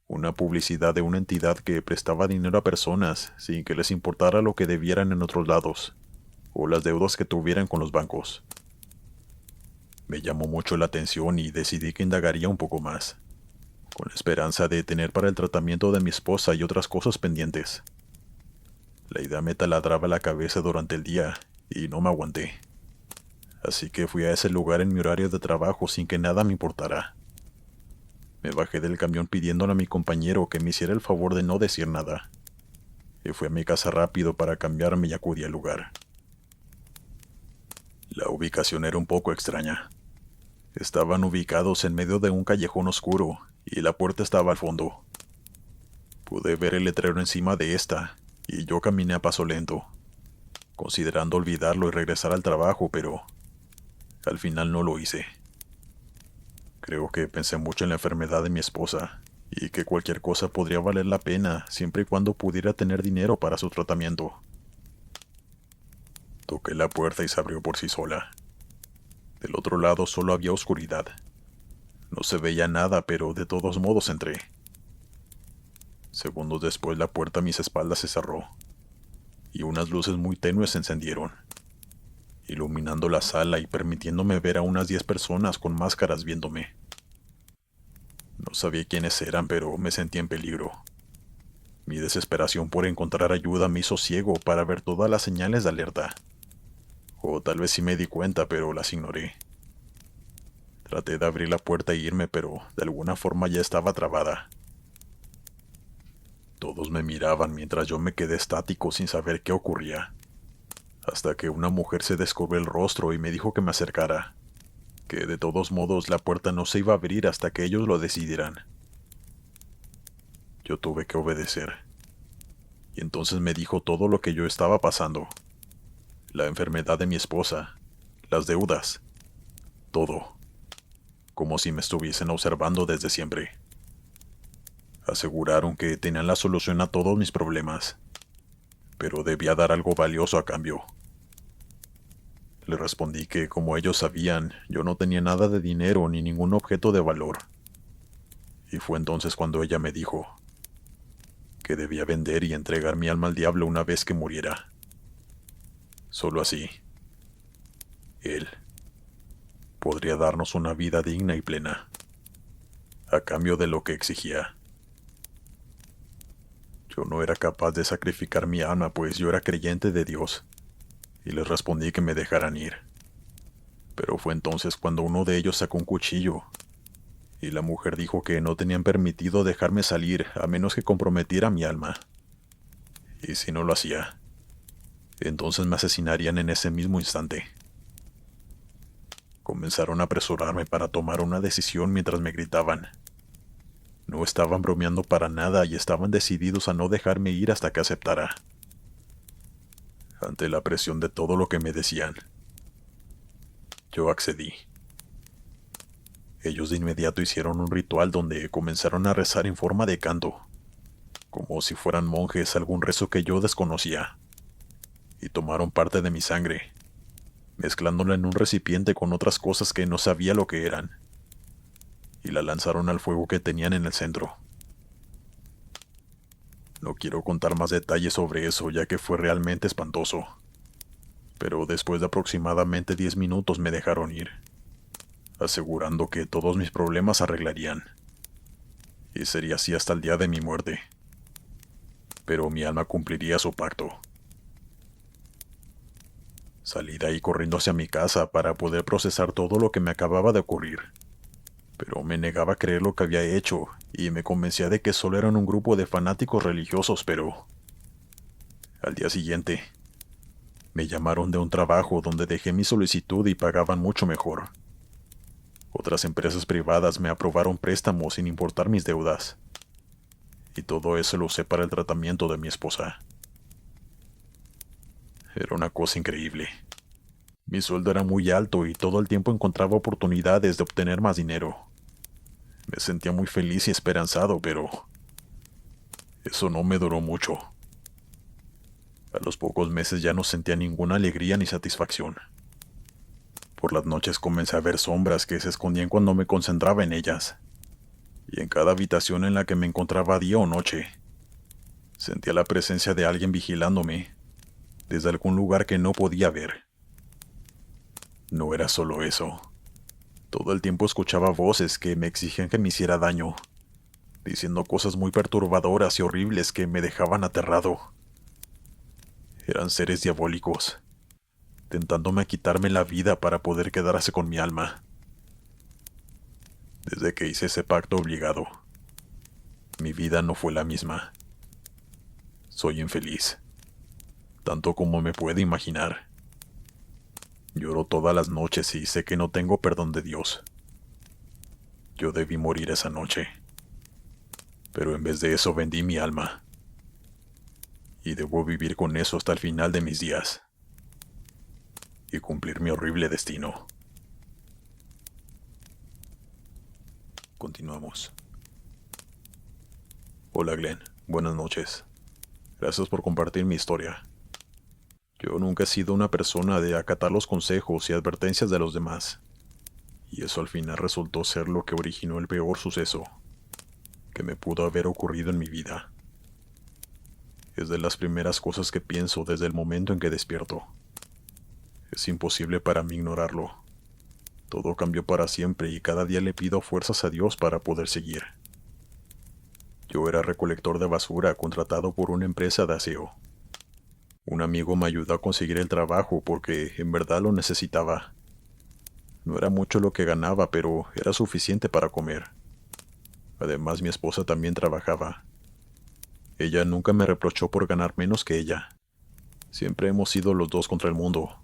Una publicidad de una entidad que prestaba dinero a personas sin que les importara lo que debieran en otros lados, o las deudas que tuvieran con los bancos. Me llamó mucho la atención y decidí que indagaría un poco más, con la esperanza de tener para el tratamiento de mi esposa y otras cosas pendientes. La idea me taladraba la cabeza durante el día y no me aguanté. Así que fui a ese lugar en mi horario de trabajo sin que nada me importara. Me bajé del camión pidiéndole a mi compañero que me hiciera el favor de no decir nada, y fui a mi casa rápido para cambiarme y acudí al lugar. La ubicación era un poco extraña. Estaban ubicados en medio de un callejón oscuro y la puerta estaba al fondo. Pude ver el letrero encima de esta y yo caminé a paso lento, considerando olvidarlo y regresar al trabajo, pero al final no lo hice. Creo que pensé mucho en la enfermedad de mi esposa y que cualquier cosa podría valer la pena siempre y cuando pudiera tener dinero para su tratamiento. Toqué la puerta y se abrió por sí sola. Del otro lado solo había oscuridad. No se veía nada, pero de todos modos entré. Segundos después la puerta a mis espaldas se cerró, y unas luces muy tenues se encendieron, iluminando la sala y permitiéndome ver a unas 10 personas con máscaras viéndome. No sabía quiénes eran, pero me sentí en peligro. Mi desesperación por encontrar ayuda me hizo ciego para ver todas las señales de alerta. O tal vez sí me di cuenta, pero las ignoré. Traté de abrir la puerta e irme, pero de alguna forma ya estaba trabada. Todos me miraban mientras yo me quedé estático sin saber qué ocurría, hasta que una mujer se descubrió el rostro y me dijo que me acercara, que de todos modos la puerta no se iba a abrir hasta que ellos lo decidieran. Yo tuve que obedecer. Y entonces me dijo todo lo que yo estaba pasando. La enfermedad de mi esposa, las deudas, todo. Como si me estuviesen observando desde siempre. Aseguraron que tenían la solución a todos mis problemas, pero debía dar algo valioso a cambio. Le respondí que, como ellos sabían, yo no tenía nada de dinero ni ningún objeto de valor. Y fue entonces cuando ella me dijo que debía vender y entregar mi alma al diablo una vez que muriera. Solo así, él podría darnos una vida digna y plena, a cambio de lo que exigía. Yo no era capaz de sacrificar mi alma, pues yo era creyente de Dios, y les respondí que me dejaran ir. Pero fue entonces cuando uno de ellos sacó un cuchillo, y la mujer dijo que no tenían permitido dejarme salir a menos que comprometiera mi alma. Y si no lo hacía, entonces me asesinarían en ese mismo instante. Comenzaron a apresurarme para tomar una decisión mientras me gritaban. No estaban bromeando para nada y estaban decididos a no dejarme ir hasta que aceptara. Ante la presión de todo lo que me decían, yo accedí. Ellos de inmediato hicieron un ritual donde comenzaron a rezar en forma de canto, como si fueran monjes, algún rezo que yo desconocía, y tomaron parte de mi sangre, mezclándola en un recipiente con otras cosas que no sabía lo que eran, y la lanzaron al fuego que tenían en el centro. No quiero contar más detalles sobre eso, ya que fue realmente espantoso, pero después de aproximadamente 10 minutos me dejaron ir, asegurando que todos mis problemas se arreglarían, y sería así hasta el día de mi muerte. Pero mi alma cumpliría su pacto. Salí de ahí corriendo hacia mi casa para poder procesar todo lo que me acababa de ocurrir, pero me negaba a creer lo que había hecho y me convencía de que solo eran un grupo de fanáticos religiosos, pero... Al día siguiente, me llamaron de un trabajo donde dejé mi solicitud y pagaban mucho mejor. Otras empresas privadas me aprobaron préstamos sin importar mis deudas, y todo eso lo usé para el tratamiento de mi esposa. Era una cosa increíble. Mi sueldo era muy alto y todo el tiempo encontraba oportunidades de obtener más dinero. Me sentía muy feliz y esperanzado, pero eso no me duró mucho. A los pocos meses ya no sentía ninguna alegría ni satisfacción. Por las noches comencé a ver sombras que se escondían cuando me concentraba en ellas, y en cada habitación en la que me encontraba día o noche, sentía la presencia de alguien vigilándome, desde algún lugar que no podía ver. No era solo eso. Todo el tiempo escuchaba voces que me exigían que me hiciera daño, diciendo cosas muy perturbadoras y horribles que me dejaban aterrado. Eran seres diabólicos, tentándome quitarme la vida para poder quedarse con mi alma. Desde que hice ese pacto obligado, mi vida no fue la misma. Soy infeliz, tanto como me puede imaginar. Lloro todas las noches y sé que no tengo perdón de Dios. Yo debí morir esa noche, pero en vez de eso vendí mi alma. Y debo vivir con eso hasta el final de mis días. Y cumplir mi horrible destino. Continuamos. Hola Glenn, buenas noches. Gracias por compartir mi historia. Yo nunca he sido una persona de acatar los consejos y advertencias de los demás. Y eso al final resultó ser lo que originó el peor suceso que me pudo haber ocurrido en mi vida. Es de las primeras cosas que pienso desde el momento en que despierto. Es imposible para mí ignorarlo. Todo cambió para siempre y cada día le pido fuerzas a Dios para poder seguir. Yo era recolector de basura contratado por una empresa de aseo. Un amigo me ayudó a conseguir el trabajo porque en verdad lo necesitaba. No era mucho lo que ganaba, pero era suficiente para comer. Además, mi esposa también trabajaba. Ella nunca me reprochó por ganar menos que ella. Siempre hemos sido los dos contra el mundo.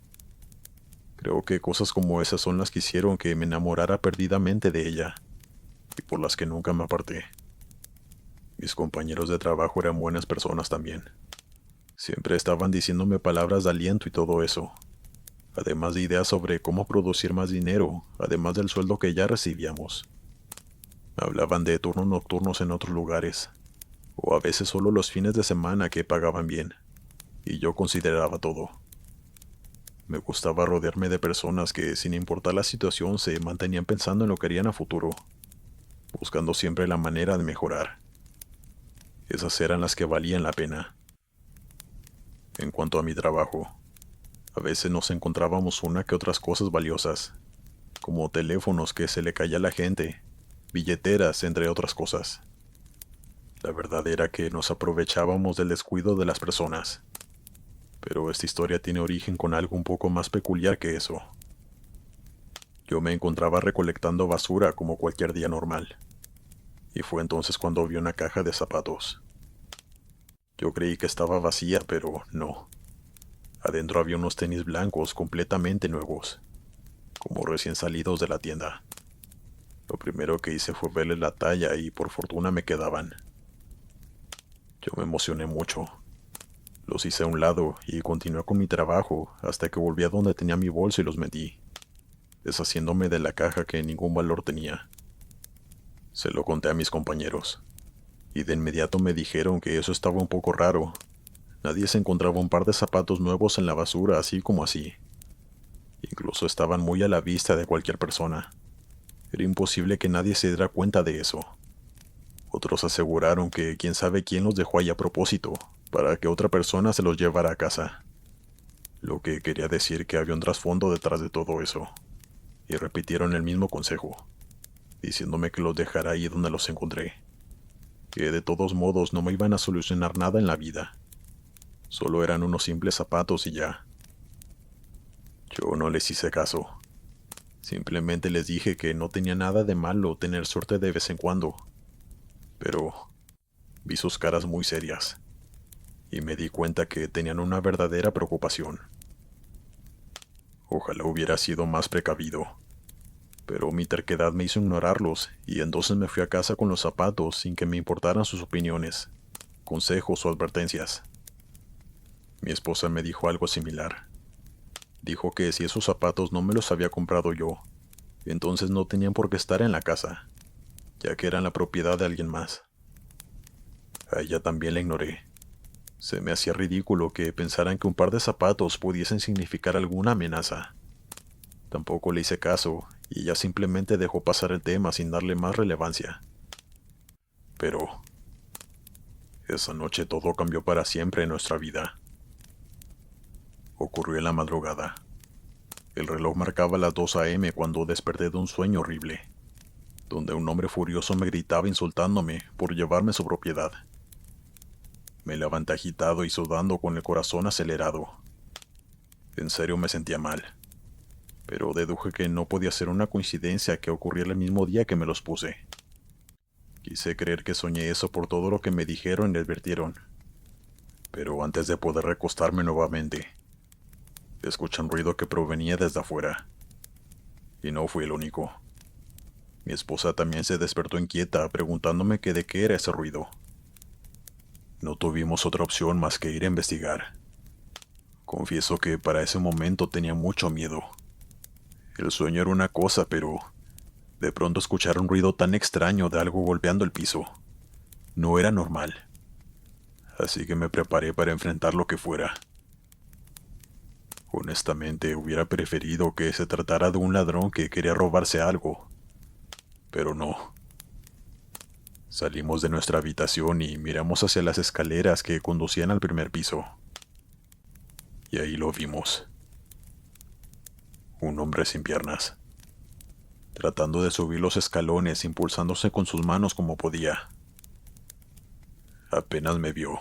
Creo que cosas como esas son las que hicieron que me enamorara perdidamente de ella, y por las que nunca me aparté. Mis compañeros de trabajo eran buenas personas también. Siempre estaban diciéndome palabras de aliento y todo eso, además de ideas sobre cómo producir más dinero, además del sueldo que ya recibíamos. Hablaban de turnos nocturnos en otros lugares, o a veces solo los fines de semana que pagaban bien, y yo consideraba todo. Me gustaba rodearme de personas que, sin importar la situación, se mantenían pensando en lo que harían a futuro, buscando siempre la manera de mejorar. Esas eran las que valían la pena. En cuanto a mi trabajo, a veces nos encontrábamos una que otras cosas valiosas, como teléfonos que se le caía a la gente, billeteras, entre otras cosas. La verdad era que nos aprovechábamos del descuido de las personas. Pero esta historia tiene origen con algo un poco más peculiar que eso. Yo me encontraba recolectando basura como cualquier día normal, y fue entonces cuando vi una caja de zapatos. Yo creí que estaba vacía, pero no. Adentro había unos tenis blancos completamente nuevos, como recién salidos de la tienda. Lo primero que hice fue verles la talla y por fortuna me quedaban. Yo me emocioné mucho. Los hice a un lado y continué con mi trabajo hasta que volví a donde tenía mi bolso y los metí, deshaciéndome de la caja que ningún valor tenía. Se lo conté a mis compañeros, y de inmediato me dijeron que eso estaba un poco raro. Nadie se encontraba un par de zapatos nuevos en la basura así como así. Incluso estaban muy a la vista de cualquier persona. Era imposible que nadie se diera cuenta de eso. Otros aseguraron que quién sabe quién los dejó ahí a propósito, para que otra persona se los llevara a casa. Lo que quería decir que había un trasfondo detrás de todo eso. Y repitieron el mismo consejo, diciéndome que los dejara ahí donde los encontré. Que de todos modos no me iban a solucionar nada en la vida. Solo eran unos simples zapatos y ya. Yo no les hice caso. Simplemente les dije que no tenía nada de malo tener suerte de vez en cuando. Pero vi sus caras muy serias, y me di cuenta que tenían una verdadera preocupación. Ojalá hubiera sido más precavido, pero mi terquedad me hizo ignorarlos, y entonces me fui a casa con los zapatos sin que me importaran sus opiniones, consejos o advertencias. Mi esposa me dijo algo similar. Dijo que si esos zapatos no me los había comprado yo, entonces no tenían por qué estar en la casa, ya que eran la propiedad de alguien más. A ella también la ignoré. Se me hacía ridículo que pensaran que un par de zapatos pudiesen significar alguna amenaza. Tampoco le hice caso, y ella simplemente dejó pasar el tema sin darle más relevancia. Pero esa noche todo cambió para siempre en nuestra vida. Ocurrió en la madrugada. El reloj marcaba las 2 a.m. cuando desperté de un sueño horrible, donde un hombre furioso me gritaba insultándome por llevarme su propiedad. Me levanté agitado y sudando con el corazón acelerado. En serio me sentía mal, pero deduje que no podía ser una coincidencia que ocurriera el mismo día que me los puse. Quise creer que soñé eso por todo lo que me dijeron y advirtieron, pero antes de poder recostarme nuevamente, escuché un ruido que provenía desde afuera. Y no fui el único. Mi esposa también se despertó inquieta, preguntándome que de qué era ese ruido. No tuvimos otra opción más que ir a investigar. Confieso que para ese momento tenía mucho miedo. El sueño era una cosa, pero de pronto escuchar un ruido tan extraño de algo golpeando el piso no era normal. Así que me preparé para enfrentar lo que fuera. Honestamente, hubiera preferido que se tratara de un ladrón que quería robarse algo, pero no. Salimos de nuestra habitación y miramos hacia las escaleras que conducían al primer piso. Y ahí lo vimos. Un hombre sin piernas, tratando de subir los escalones, impulsándose con sus manos como podía. Apenas me vio,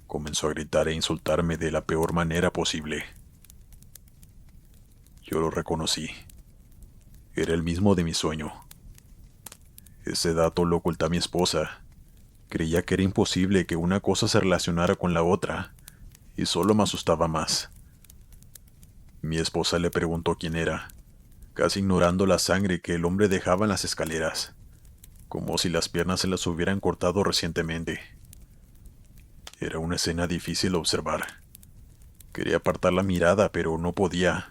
comenzó a gritar e insultarme de la peor manera posible. Yo lo reconocí. Era el mismo de mi sueño. Ese dato lo oculté a mi esposa. Creía que era imposible que una cosa se relacionara con la otra, y solo me asustaba más. Mi esposa le preguntó quién era, casi ignorando la sangre que el hombre dejaba en las escaleras, como si las piernas se las hubieran cortado recientemente. Era una escena difícil de observar. Quería apartar la mirada, pero no podía.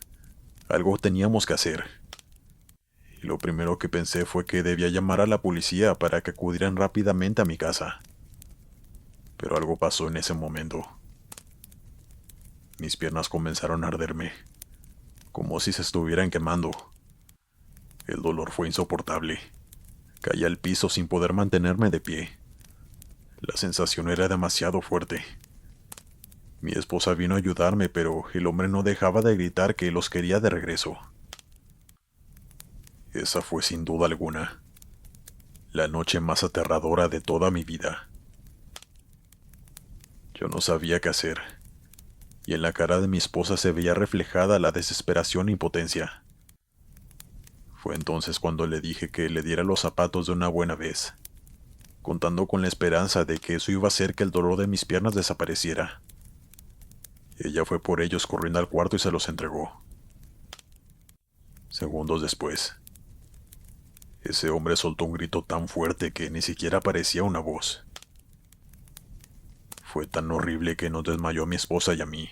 Algo teníamos que hacer. Y lo primero que pensé fue que debía llamar a la policía para que acudieran rápidamente a mi casa. Pero algo pasó en ese momento. Mis piernas comenzaron a arderme, como si se estuvieran quemando. El dolor fue insoportable. Caí al piso sin poder mantenerme de pie. La sensación era demasiado fuerte. Mi esposa vino a ayudarme, pero el hombre no dejaba de gritar que los quería de regreso. Esa fue sin duda alguna la noche más aterradora de toda mi vida. Yo no sabía qué hacer, y en la cara de mi esposa se veía reflejada la desesperación e impotencia. Fue entonces cuando le dije que le diera los zapatos de una buena vez, contando con la esperanza de que eso iba a hacer que el dolor de mis piernas desapareciera. Ella fue por ellos corriendo al cuarto y se los entregó. Segundos después, ese hombre soltó un grito tan fuerte que ni siquiera parecía una voz. Fue tan horrible que nos desmayó a mi esposa y a mí,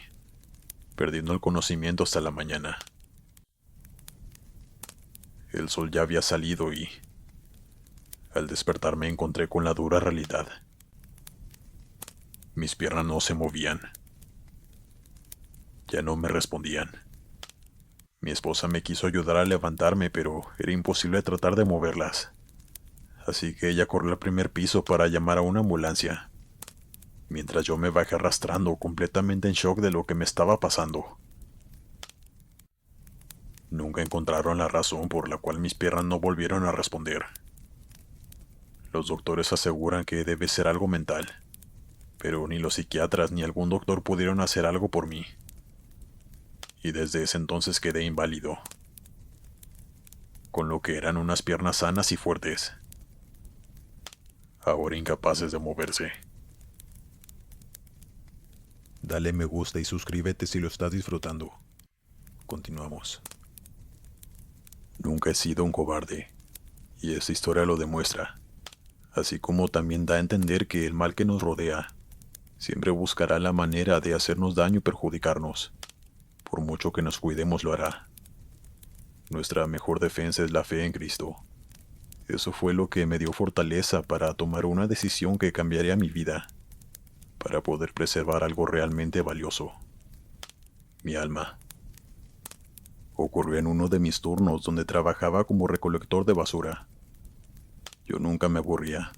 perdiendo el conocimiento hasta la mañana. El sol ya había salido y, al despertar, me encontré con la dura realidad. Mis piernas no se movían. Ya no me respondían. Mi esposa me quiso ayudar a levantarme, pero era imposible tratar de moverlas. Así que ella corrió al primer piso para llamar a una ambulancia, mientras yo me bajé arrastrando, completamente en shock de lo que me estaba pasando. Nunca encontraron la razón por la cual mis piernas no volvieron a responder. Los doctores aseguran que debe ser algo mental, pero ni los psiquiatras ni algún doctor pudieron hacer algo por mí. Y desde ese entonces quedé inválido, con lo que eran unas piernas sanas y fuertes, ahora incapaces de moverse. Dale me gusta y suscríbete si lo estás disfrutando. Continuamos. Nunca he sido un cobarde, y esta historia lo demuestra, así como también da a entender que el mal que nos rodea siempre buscará la manera de hacernos daño y perjudicarnos. Por mucho que nos cuidemos, lo hará. Nuestra mejor defensa es la fe en Cristo. Eso fue lo que me dio fortaleza para tomar una decisión que cambiaría mi vida, para poder preservar algo realmente valioso: mi alma. Ocurrió en uno de mis turnos donde trabajaba como recolector de basura. Yo nunca me aburría.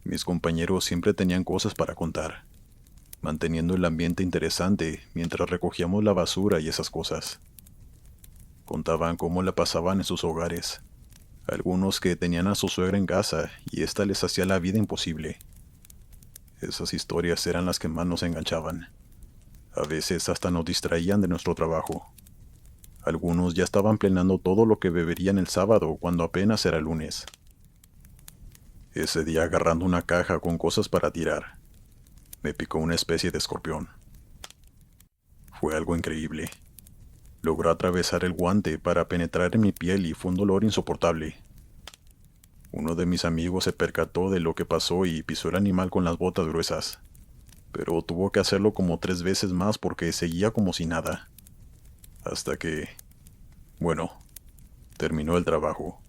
Mis compañeros siempre tenían cosas para contar, manteniendo el ambiente interesante mientras recogíamos la basura y esas cosas. Contaban cómo la pasaban en sus hogares, algunos que tenían a su suegra en casa y ésta les hacía la vida imposible. Esas historias eran las que más nos enganchaban. A veces hasta nos distraían de nuestro trabajo. Algunos ya estaban planeando todo lo que beberían el sábado cuando apenas era lunes. Ese día, agarrando una caja con cosas para tirar, me picó una especie de escorpión. Fue algo increíble. Logró atravesar el guante para penetrar en mi piel y fue un dolor insoportable. Uno de mis amigos se percató de lo que pasó y pisó el animal con las botas gruesas, pero tuvo que hacerlo como 3 veces más porque seguía como si nada. Hasta que, bueno, terminó el trabajo.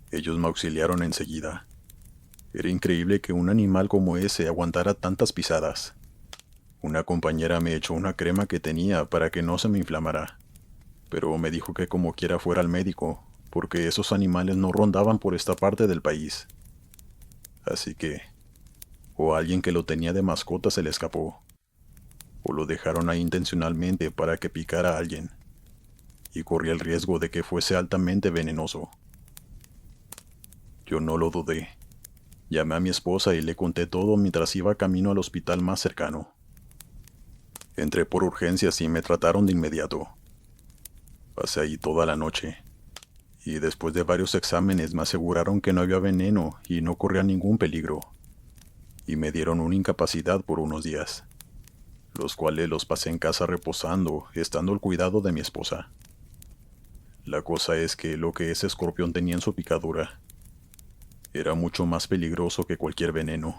Ellos me auxiliaron enseguida. Era increíble que un animal como ese aguantara tantas pisadas. Una compañera me echó una crema que tenía para que no se me inflamara, pero me dijo que como quiera fuera al médico, porque esos animales no rondaban por esta parte del país. Así que, o alguien que lo tenía de mascota se le escapó, o lo dejaron ahí intencionalmente para que picara a alguien, y corría el riesgo de que fuese altamente venenoso. Yo no lo dudé. Llamé a mi esposa y le conté todo mientras iba camino al hospital más cercano. Entré por urgencias y me trataron de inmediato. Pasé ahí toda la noche, y después de varios exámenes me aseguraron que no había veneno y no corría ningún peligro, y me dieron una incapacidad por unos días, los cuales los pasé en casa reposando, estando al cuidado de mi esposa. La cosa es que lo que ese escorpión tenía en su picadura Era mucho más peligroso que cualquier veneno.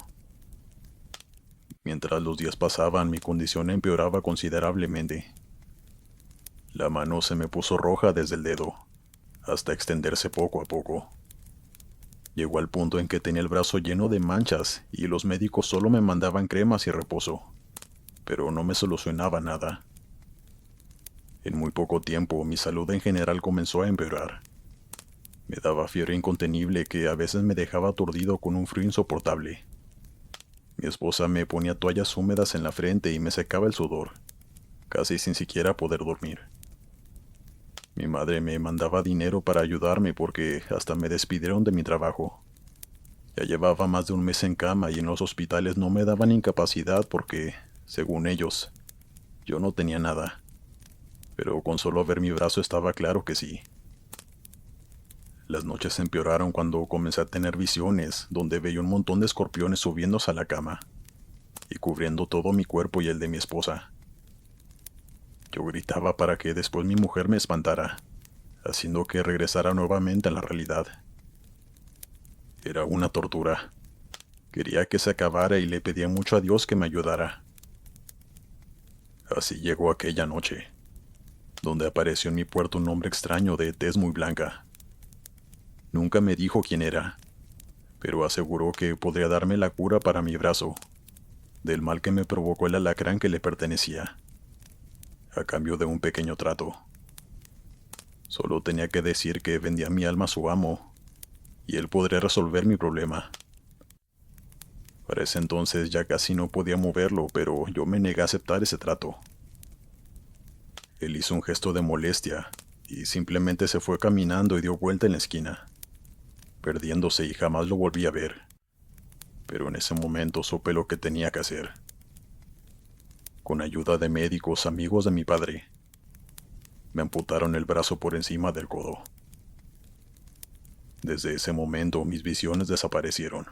Mientras los días pasaban, mi condición empeoraba considerablemente. La mano se me puso roja desde el dedo, hasta extenderse poco a poco. Llegó al punto en que tenía el brazo lleno de manchas y los médicos solo me mandaban cremas y reposo, pero no me solucionaba nada. En muy poco tiempo, mi salud en general comenzó a empeorar. Me daba fiebre incontenible que a veces me dejaba aturdido con un frío insoportable. Mi esposa me ponía toallas húmedas en la frente y me secaba el sudor, casi sin siquiera poder dormir. Mi madre me mandaba dinero para ayudarme porque hasta me despidieron de mi trabajo. Ya llevaba más de un mes en cama y en los hospitales no me daban incapacidad porque, según ellos, yo no tenía nada. Pero con solo ver mi brazo estaba claro que sí. Las noches empeoraron cuando comencé a tener visiones donde veía un montón de escorpiones subiéndose a la cama y cubriendo todo mi cuerpo y el de mi esposa. Yo gritaba para que después mi mujer me espantara, haciendo que regresara nuevamente a la realidad. Era una tortura. Quería que se acabara y le pedía mucho a Dios que me ayudara. Así llegó aquella noche, donde apareció en mi puerta un hombre extraño de tez muy blanca. Nunca me dijo quién era, pero aseguró que podría darme la cura para mi brazo, del mal que me provocó el alacrán que le pertenecía, a cambio de un pequeño trato. Solo tenía que decir que vendía mi alma a su amo, y él podría resolver mi problema. Para ese entonces ya casi no podía moverlo, pero yo me negué a aceptar ese trato. Él hizo un gesto de molestia, y simplemente se fue caminando y dio vuelta en la esquina, perdiéndose y jamás lo volví a ver. Pero en ese momento supe lo que tenía que hacer. Con ayuda de médicos amigos de mi padre, me amputaron el brazo por encima del codo. Desde ese momento mis visiones desaparecieron.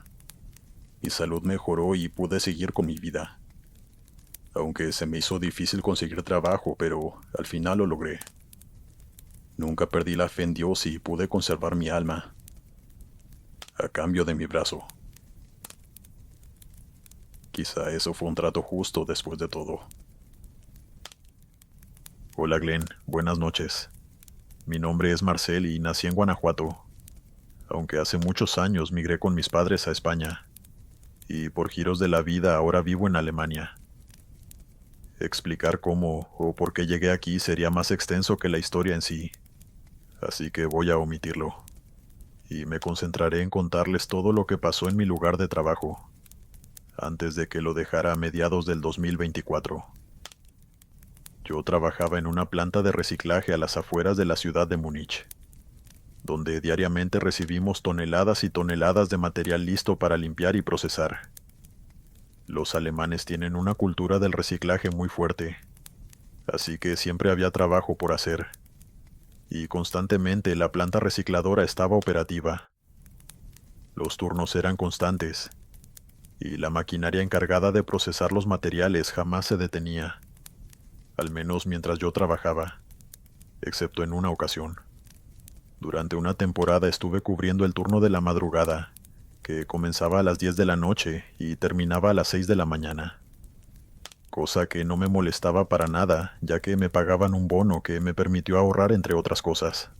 Mi salud mejoró y pude seguir con mi vida. Aunque se me hizo difícil conseguir trabajo, pero al final lo logré. Nunca perdí la fe en Dios y pude conservar mi alma, a cambio de mi brazo. Quizá eso fue un trato justo después de todo. Hola Glenn, buenas noches. Mi nombre es Marcel y nací en Guanajuato, aunque hace muchos años migré con mis padres a España, y por giros de la vida ahora vivo en Alemania. Explicar cómo o por qué llegué aquí sería más extenso que la historia en sí, así que voy a omitirlo, y me concentraré en contarles todo lo que pasó en mi lugar de trabajo, antes de que lo dejara a mediados del 2024. Yo trabajaba en una planta de reciclaje a las afueras de la ciudad de Múnich, donde diariamente recibimos toneladas y toneladas de material listo para limpiar y procesar. Los alemanes tienen una cultura del reciclaje muy fuerte, así que siempre había trabajo por hacer, y constantemente la planta recicladora estaba operativa. Los turnos eran constantes, y la maquinaria encargada de procesar los materiales jamás se detenía, al menos mientras yo trabajaba, excepto en una ocasión. Durante una temporada estuve cubriendo el turno de la madrugada, que comenzaba a las 10 de la noche y terminaba a las 6 de la mañana. Cosa que no me molestaba para nada, ya que me pagaban un bono que me permitió ahorrar entre otras cosas.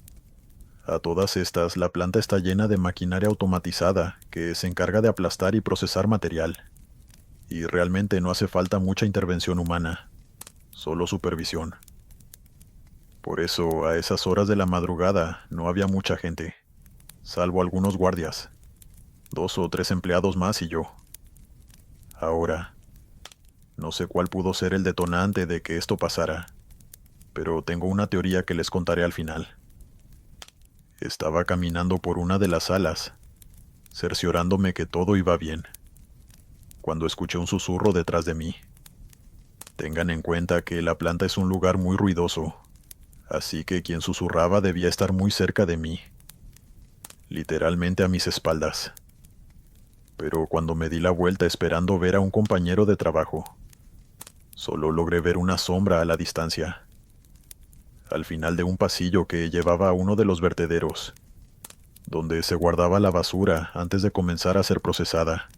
A todas estas, la planta está llena de maquinaria automatizada que se encarga de aplastar y procesar material. Y realmente no hace falta mucha intervención humana, solo supervisión. Por eso, a esas horas de la madrugada no había mucha gente, salvo algunos guardias, 2 o 3 empleados más y yo. Ahora, no sé cuál pudo ser el detonante de que esto pasara, pero tengo una teoría que les contaré al final. Estaba caminando por una de las salas, cerciorándome que todo iba bien, cuando escuché un susurro detrás de mí. Tengan en cuenta que la planta es un lugar muy ruidoso, así que quien susurraba debía estar muy cerca de mí, literalmente a mis espaldas. Pero cuando me di la vuelta esperando ver a un compañero de trabajo, solo logré ver una sombra a la distancia, al final de un pasillo que llevaba a uno de los vertederos, donde se guardaba la basura antes de comenzar a ser procesada.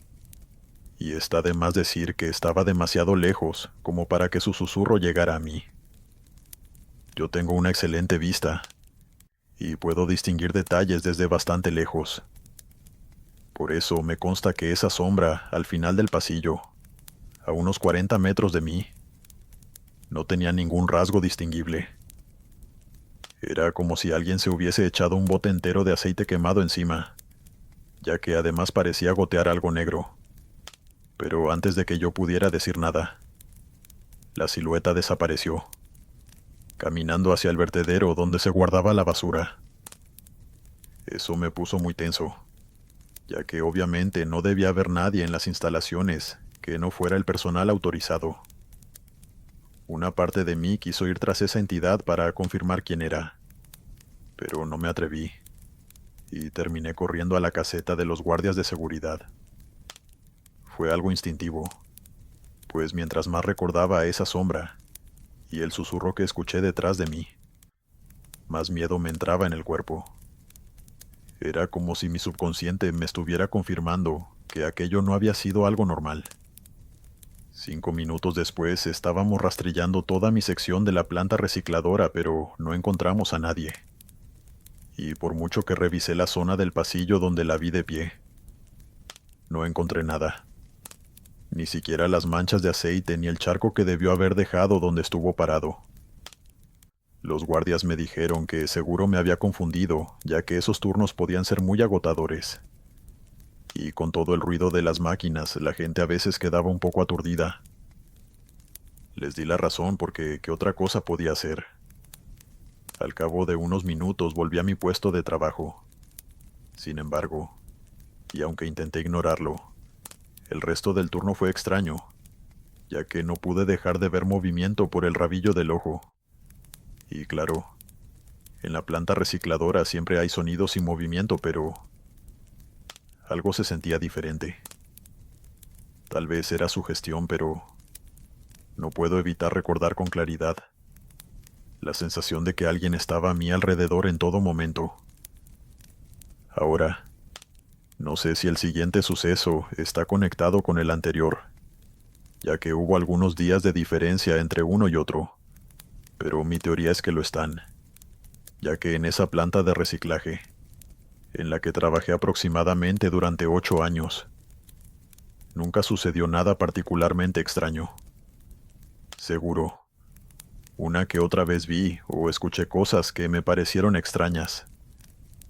Y está de más decir que estaba demasiado lejos como para que su susurro llegara a mí. Yo tengo una excelente vista y puedo distinguir detalles desde bastante lejos. Por eso me consta que esa sombra al final del pasillo, a unos 40 metros de mí, no tenía ningún rasgo distinguible. Era como si alguien se hubiese echado un bote entero de aceite quemado encima, ya que además parecía gotear algo negro. Pero antes de que yo pudiera decir nada, la silueta desapareció, caminando hacia el vertedero donde se guardaba la basura. Eso me puso muy tenso, ya que obviamente no debía haber nadie en las instalaciones que no fuera el personal autorizado. Una parte de mí quiso ir tras esa entidad para confirmar quién era, pero no me atreví, y terminé corriendo a la caseta de los guardias de seguridad. Fue algo instintivo, pues mientras más recordaba esa sombra y el susurro que escuché detrás de mí, más miedo me entraba en el cuerpo. Era como si mi subconsciente me estuviera confirmando que aquello no había sido algo normal. 5 minutos después estábamos rastrillando toda mi sección de la planta recicladora, pero no encontramos a nadie. Y por mucho que revisé la zona del pasillo donde la vi de pie, no encontré nada. Ni siquiera las manchas de aceite ni el charco que debió haber dejado donde estuvo parado. Los guardias me dijeron que seguro me había confundido, ya que esos turnos podían ser muy agotadores. Y con todo el ruido de las máquinas, la gente a veces quedaba un poco aturdida. Les di la razón porque ¿qué otra cosa podía hacer? Al cabo de unos minutos volví a mi puesto de trabajo. Sin embargo, y aunque intenté ignorarlo, el resto del turno fue extraño, ya que no pude dejar de ver movimiento por el rabillo del ojo. Y claro, en la planta recicladora siempre hay sonidos y movimiento, pero algo se sentía diferente. Tal vez era sugestión, pero no puedo evitar recordar con claridad la sensación de que alguien estaba a mi alrededor en todo momento. Ahora, no sé si el siguiente suceso está conectado con el anterior, ya que hubo algunos días de diferencia entre uno y otro, pero mi teoría es que lo están, ya que en esa planta de reciclaje, en la que trabajé aproximadamente durante 8 años, nunca sucedió nada particularmente extraño. Seguro, una que otra vez vi o escuché cosas que me parecieron extrañas,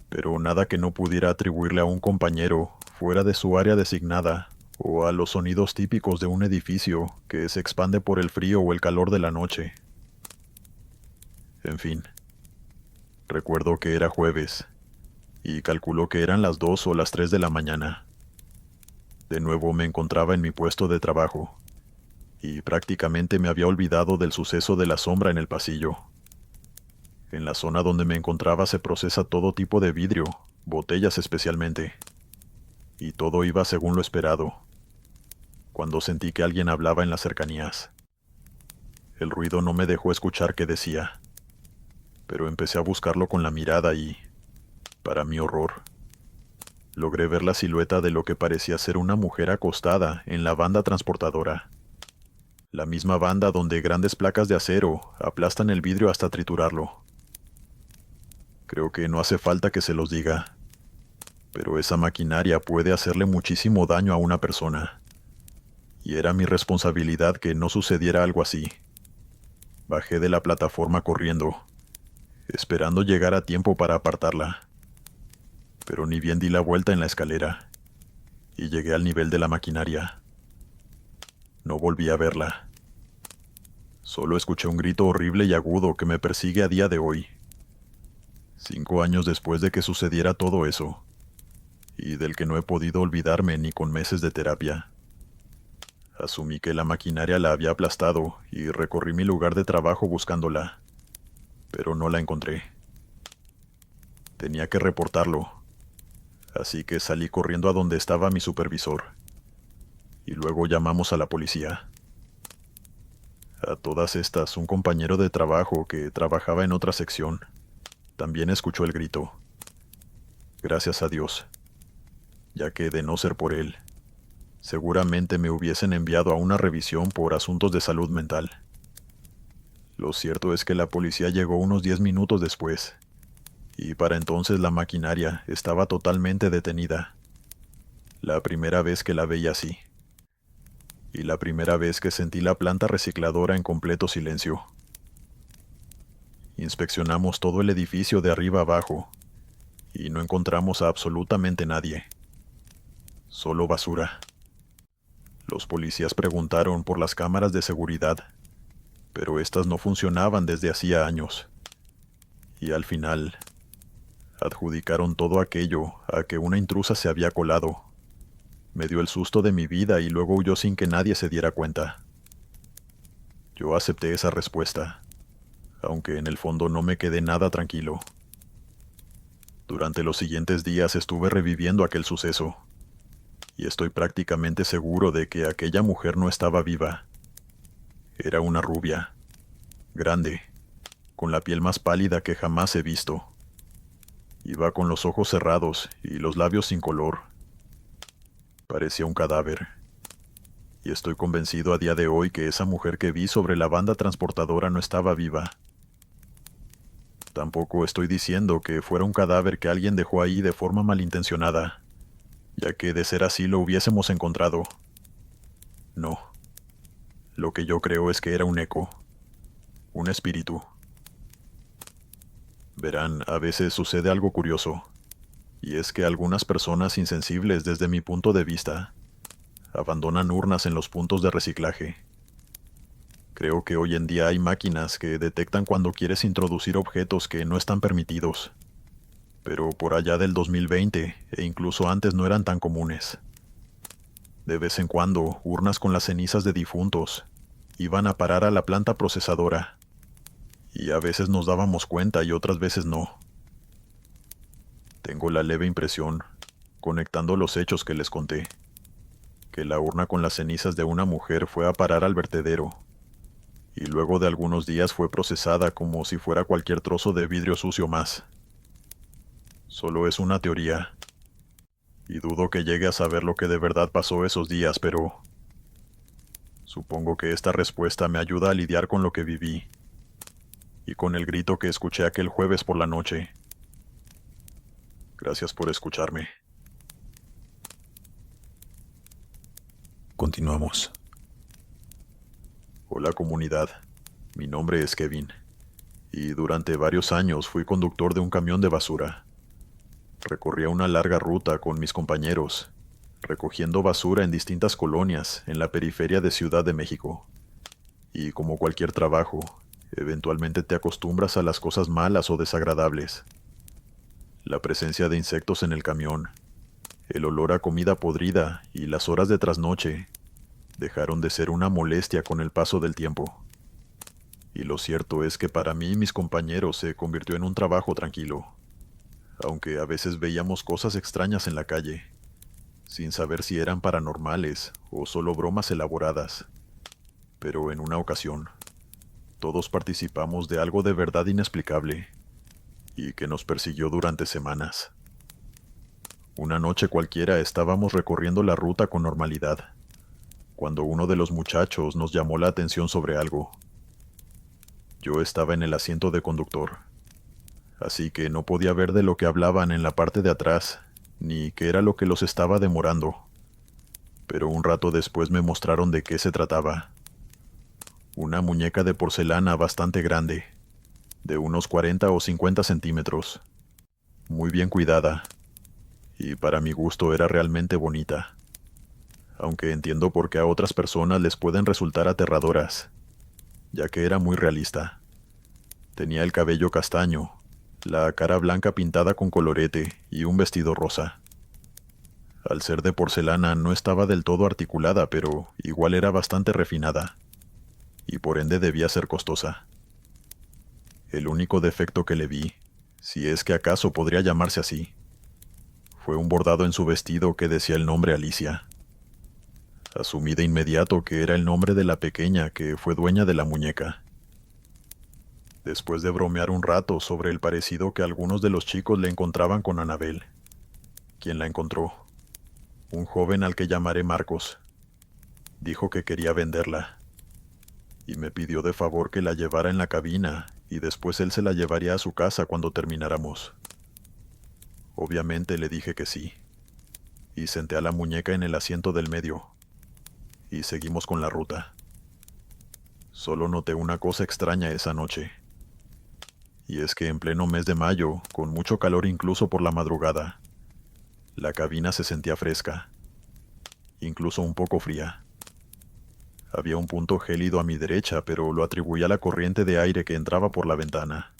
pero nada que no pudiera atribuirle a un compañero fuera de su área designada o a los sonidos típicos de un edificio que se expande por el frío o el calor de la noche. En fin, recuerdo que era jueves, y calculó que eran las 2 o las 3 de la mañana. De nuevo me encontraba en mi puesto de trabajo, y prácticamente me había olvidado del suceso de la sombra en el pasillo. En la zona donde me encontraba se procesa todo tipo de vidrio, botellas especialmente, y todo iba según lo esperado, cuando sentí que alguien hablaba en las cercanías. El ruido no me dejó escuchar qué decía, pero empecé a buscarlo con la mirada y, para mi horror, logré ver la silueta de lo que parecía ser una mujer acostada en la banda transportadora. La misma banda donde grandes placas de acero aplastan el vidrio hasta triturarlo. Creo que no hace falta que se los diga, pero esa maquinaria puede hacerle muchísimo daño a una persona. Y era mi responsabilidad que no sucediera algo así. Bajé de la plataforma corriendo, esperando llegar a tiempo para apartarla. Pero ni bien di la vuelta en la escalera, y llegué al nivel de la maquinaria. No volví a verla. Solo escuché un grito horrible y agudo que me persigue a día de hoy. 5 años después de que sucediera todo eso, y del que no he podido olvidarme ni con meses de terapia. Asumí que la maquinaria la había aplastado y recorrí mi lugar de trabajo buscándola, pero no la encontré. Tenía que reportarlo, así que salí corriendo a donde estaba mi supervisor, y luego llamamos a la policía. A todas estas, un compañero de trabajo que trabajaba en otra sección también escuchó el grito. Gracias a Dios, ya que de no ser por él, seguramente me hubiesen enviado a una revisión por asuntos de salud mental. Lo cierto es que la policía llegó unos 10 minutos después, y para entonces la maquinaria estaba totalmente detenida. La primera vez que la veía así, y la primera vez que sentí la planta recicladora en completo silencio. Inspeccionamos todo el edificio de arriba abajo, y no encontramos a absolutamente nadie. Solo basura. Los policías preguntaron por las cámaras de seguridad, pero estas no funcionaban desde hacía años. Y al final, adjudicaron todo aquello a que una intrusa se había colado. Me dio el susto de mi vida y luego huyó sin que nadie se diera cuenta. Yo acepté esa respuesta, aunque en el fondo no me quedé nada tranquilo. Durante los siguientes días estuve reviviendo aquel suceso, y estoy prácticamente seguro de que aquella mujer no estaba viva. Era una rubia, grande, con la piel más pálida que jamás he visto. Iba con los ojos cerrados y los labios sin color. Parecía un cadáver. Y estoy convencido a día de hoy que esa mujer que vi sobre la banda transportadora no estaba viva. Tampoco estoy diciendo que fuera un cadáver que alguien dejó ahí de forma malintencionada, ya que de ser así lo hubiésemos encontrado. No. Lo que yo creo es que era un eco, un espíritu. Verán, a veces sucede algo curioso, y es que algunas personas insensibles desde mi punto de vista abandonan urnas en los puntos de reciclaje. Creo que hoy en día hay máquinas que detectan cuando quieres introducir objetos que no están permitidos, pero por allá del 2020 e incluso antes no eran tan comunes. De vez en cuando, urnas con las cenizas de difuntos iban a parar a la planta procesadora, y a veces nos dábamos cuenta y otras veces no. Tengo la leve impresión, conectando los hechos que les conté, que la urna con las cenizas de una mujer fue a parar al vertedero, y luego de algunos días fue procesada como si fuera cualquier trozo de vidrio sucio más. Solo es una teoría, y dudo que llegue a saber lo que de verdad pasó esos días, pero supongo que esta respuesta me ayuda a lidiar con lo que viví, y con el grito que escuché aquel jueves por la noche. Gracias por escucharme. Continuamos. Hola comunidad, mi nombre es Kevin, y durante varios años fui conductor de un camión de basura. Recorría una larga ruta con mis compañeros, recogiendo basura en distintas colonias en la periferia de Ciudad de México. Y como cualquier trabajo, eventualmente te acostumbras a las cosas malas o desagradables. La presencia de insectos en el camión, el olor a comida podrida y las horas de trasnoche dejaron de ser una molestia con el paso del tiempo. Y lo cierto es que para mí y mis compañeros se convirtió en un trabajo tranquilo, aunque a veces veíamos cosas extrañas en la calle, sin saber si eran paranormales o solo bromas elaboradas. Pero en una ocasión, todos participamos de algo de verdad inexplicable y que nos persiguió durante semanas. Una noche cualquiera estábamos recorriendo la ruta con normalidad, cuando uno de los muchachos nos llamó la atención sobre algo. Yo estaba en el asiento de conductor, así que no podía ver de lo que hablaban en la parte de atrás, ni qué era lo que los estaba demorando. Pero un rato después me mostraron de qué se trataba. Una muñeca de porcelana bastante grande, de unos 40 o 50 centímetros, muy bien cuidada, y para mi gusto era realmente bonita, aunque entiendo por qué a otras personas les pueden resultar aterradoras, ya que era muy realista. Tenía el cabello castaño, la cara blanca pintada con colorete y un vestido rosa. Al ser de porcelana no estaba del todo articulada, pero igual era bastante refinada, y por ende debía ser costosa. El único defecto que le vi, si es que acaso podría llamarse así, fue un bordado en su vestido que decía el nombre Alicia. Asumí de inmediato que era el nombre de la pequeña que fue dueña de la muñeca. Después de bromear un rato sobre el parecido que algunos de los chicos le encontraban con Annabel, ¿Quién la encontró? Un joven al que llamaré Marcos. Dijo que quería venderla y me pidió de favor que la llevara en la cabina y después él se la llevaría a su casa cuando termináramos. Obviamente le dije que sí, y senté a la muñeca en el asiento del medio, y seguimos con la ruta. Solo noté una cosa extraña esa noche, y es que en pleno mes de mayo, con mucho calor incluso por la madrugada, la cabina se sentía fresca, incluso un poco fría. Había un punto gélido a mi derecha, pero lo atribuía a la corriente de aire que entraba por la ventana.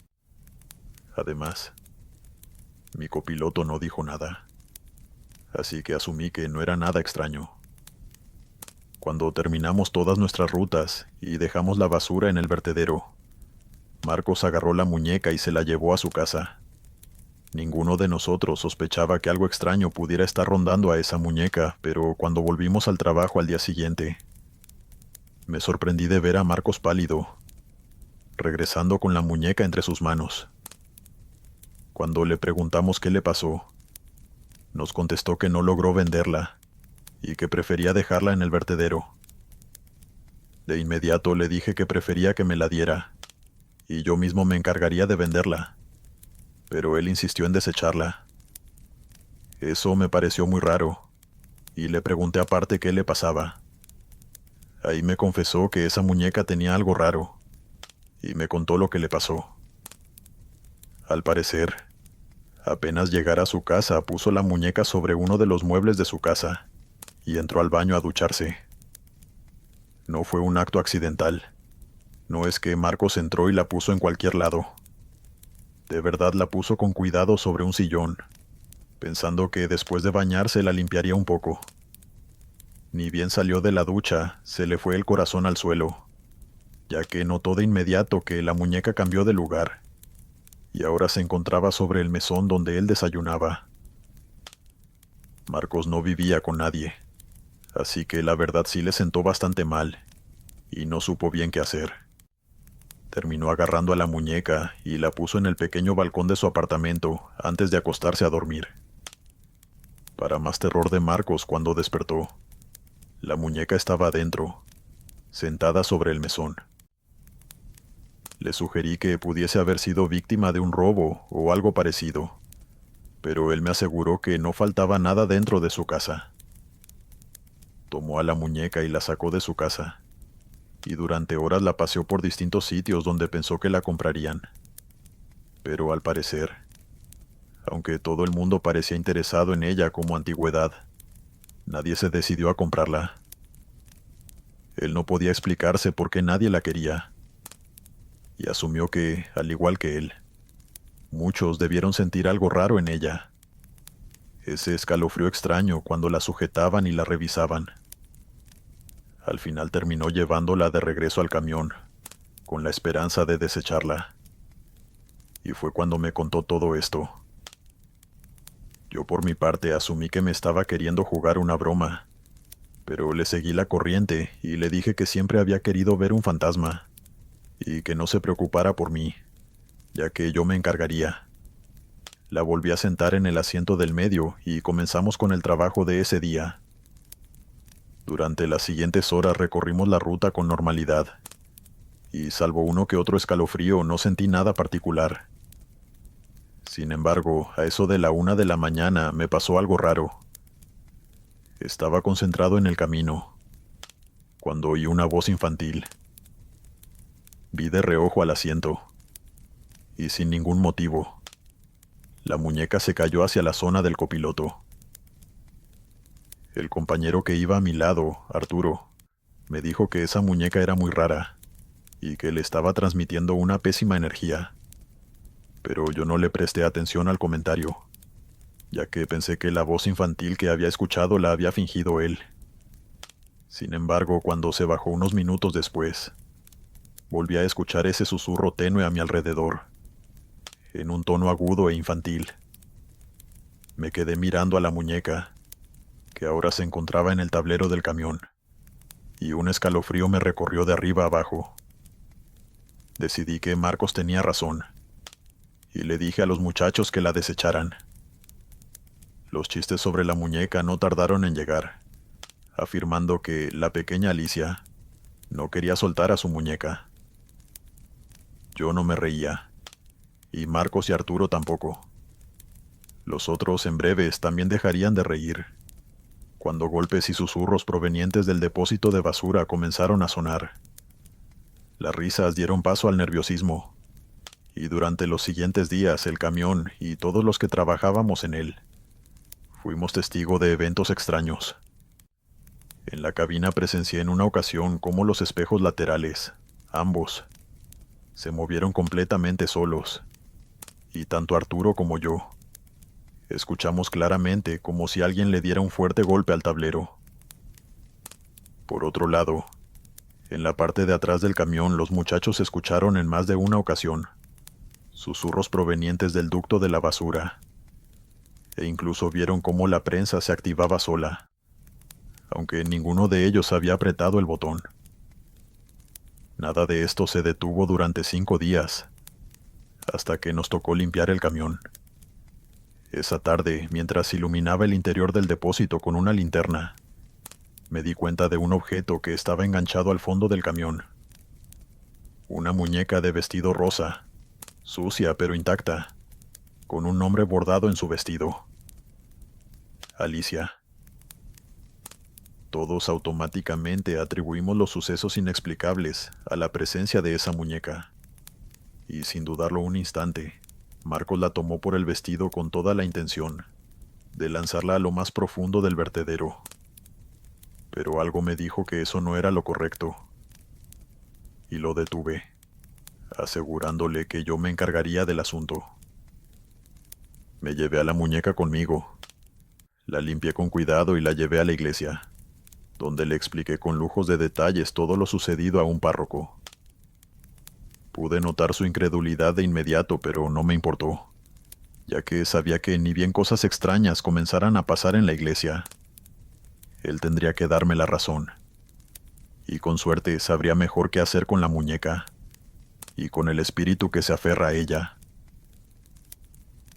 Además, mi copiloto no dijo nada, así que asumí que no era nada extraño. Cuando terminamos todas nuestras rutas y dejamos la basura en el vertedero, Marcos agarró la muñeca y se la llevó a su casa. Ninguno de nosotros sospechaba que algo extraño pudiera estar rondando a esa muñeca, pero cuando volvimos al trabajo al día siguiente, me sorprendí de ver a Marcos pálido, regresando con la muñeca entre sus manos. Cuando le preguntamos qué le pasó, nos contestó que no logró venderla y que prefería dejarla en el vertedero. De inmediato le dije que prefería que me la diera, y yo mismo me encargaría de venderla, pero él insistió en desecharla. Eso me pareció muy raro, y le pregunté aparte qué le pasaba. Ahí me confesó que esa muñeca tenía algo raro, y me contó lo que le pasó. Al parecer, apenas llegara a su casa, puso la muñeca sobre uno de los muebles de su casa, y entró al baño a ducharse. No fue un acto accidental. No es que Marcos entró y la puso en cualquier lado. De verdad la puso con cuidado sobre un sillón, pensando que después de bañarse la limpiaría un poco. Ni bien salió de la ducha, se le fue el corazón al suelo, ya que notó de inmediato que la muñeca cambió de lugar, y ahora se encontraba sobre el mesón donde él desayunaba. Marcos no vivía con nadie, así que la verdad sí le sentó bastante mal, y no supo bien qué hacer. Terminó agarrando a la muñeca y la puso en el pequeño balcón de su apartamento antes de acostarse a dormir. Para más terror de Marcos, cuando despertó, la muñeca estaba adentro, sentada sobre el mesón. Le sugerí que pudiese haber sido víctima de un robo o algo parecido, pero él me aseguró que no faltaba nada dentro de su casa. Tomó a la muñeca y la sacó de su casa, y durante horas la paseó por distintos sitios donde pensó que la comprarían. Pero al parecer, aunque todo el mundo parecía interesado en ella como antigüedad, nadie se decidió a comprarla. Él no podía explicarse por qué nadie la quería, y asumió que, al igual que él, muchos debieron sentir algo raro en ella. Ese escalofrío extraño cuando la sujetaban y la revisaban. Al final terminó llevándola de regreso al camión, con la esperanza de desecharla. Y fue cuando me contó todo esto. Yo por mi parte asumí que me estaba queriendo jugar una broma, pero le seguí la corriente y le dije que siempre había querido ver un fantasma, y que no se preocupara por mí, ya que yo me encargaría. La volví a sentar en el asiento del medio y comenzamos con el trabajo de ese día. Durante las siguientes horas recorrimos la ruta con normalidad, y salvo uno que otro escalofrío no sentí nada particular. Sin embargo, a eso de la 1 de la mañana me pasó algo raro. Estaba concentrado en el camino, cuando oí una voz infantil. Vi de reojo al asiento, y sin ningún motivo, la muñeca se cayó hacia la zona del copiloto. El compañero que iba a mi lado, Arturo, me dijo que esa muñeca era muy rara, y que le estaba transmitiendo una pésima energía. Pero yo no le presté atención al comentario, ya que pensé que la voz infantil que había escuchado la había fingido él. Sin embargo, cuando se bajó unos minutos después, volví a escuchar ese susurro tenue a mi alrededor, en un tono agudo e infantil. Me quedé mirando a la muñeca, que ahora se encontraba en el tablero del camión, y un escalofrío me recorrió de arriba a abajo. Decidí que Marcos tenía razón, y le dije a los muchachos que la desecharan. Los chistes sobre la muñeca no tardaron en llegar, afirmando que la pequeña Alicia no quería soltar a su muñeca. Yo no me reía, y Marcos y Arturo tampoco. Los otros en breves también dejarían de reír, cuando golpes y susurros provenientes del depósito de basura comenzaron a sonar. Las risas dieron paso al nerviosismo, y durante los siguientes días el camión y todos los que trabajábamos en él fuimos testigo de eventos extraños. En la cabina presencié en una ocasión cómo los espejos laterales, ambos, se movieron completamente solos, y tanto Arturo como yo escuchamos claramente como si alguien le diera un fuerte golpe al tablero. Por otro lado, en la parte de atrás del camión los muchachos escucharon en más de una ocasión susurros provenientes del ducto de la basura, e incluso vieron cómo la prensa se activaba sola, aunque ninguno de ellos había apretado el botón. Nada de esto se detuvo durante 5 días, hasta que nos tocó limpiar el camión. Esa tarde, mientras iluminaba el interior del depósito con una linterna, me di cuenta de un objeto que estaba enganchado al fondo del camión. Una muñeca de vestido rosa, sucia pero intacta, con un nombre bordado en su vestido. Alicia. Todos automáticamente atribuimos los sucesos inexplicables a la presencia de esa muñeca. Y sin dudarlo un instante, Marcos la tomó por el vestido con toda la intención de lanzarla a lo más profundo del vertedero. Pero algo me dijo que eso no era lo correcto. Y lo detuve, asegurándole que yo me encargaría del asunto. Me llevé a la muñeca conmigo. La limpié con cuidado y la llevé a la iglesia, donde le expliqué con lujos de detalles todo lo sucedido a un párroco. Pude notar su incredulidad de inmediato, pero no me importó, ya que sabía que ni bien cosas extrañas comenzaran a pasar en la iglesia, él tendría que darme la razón. Y con suerte sabría mejor qué hacer con la muñeca, y con el espíritu que se aferra a ella.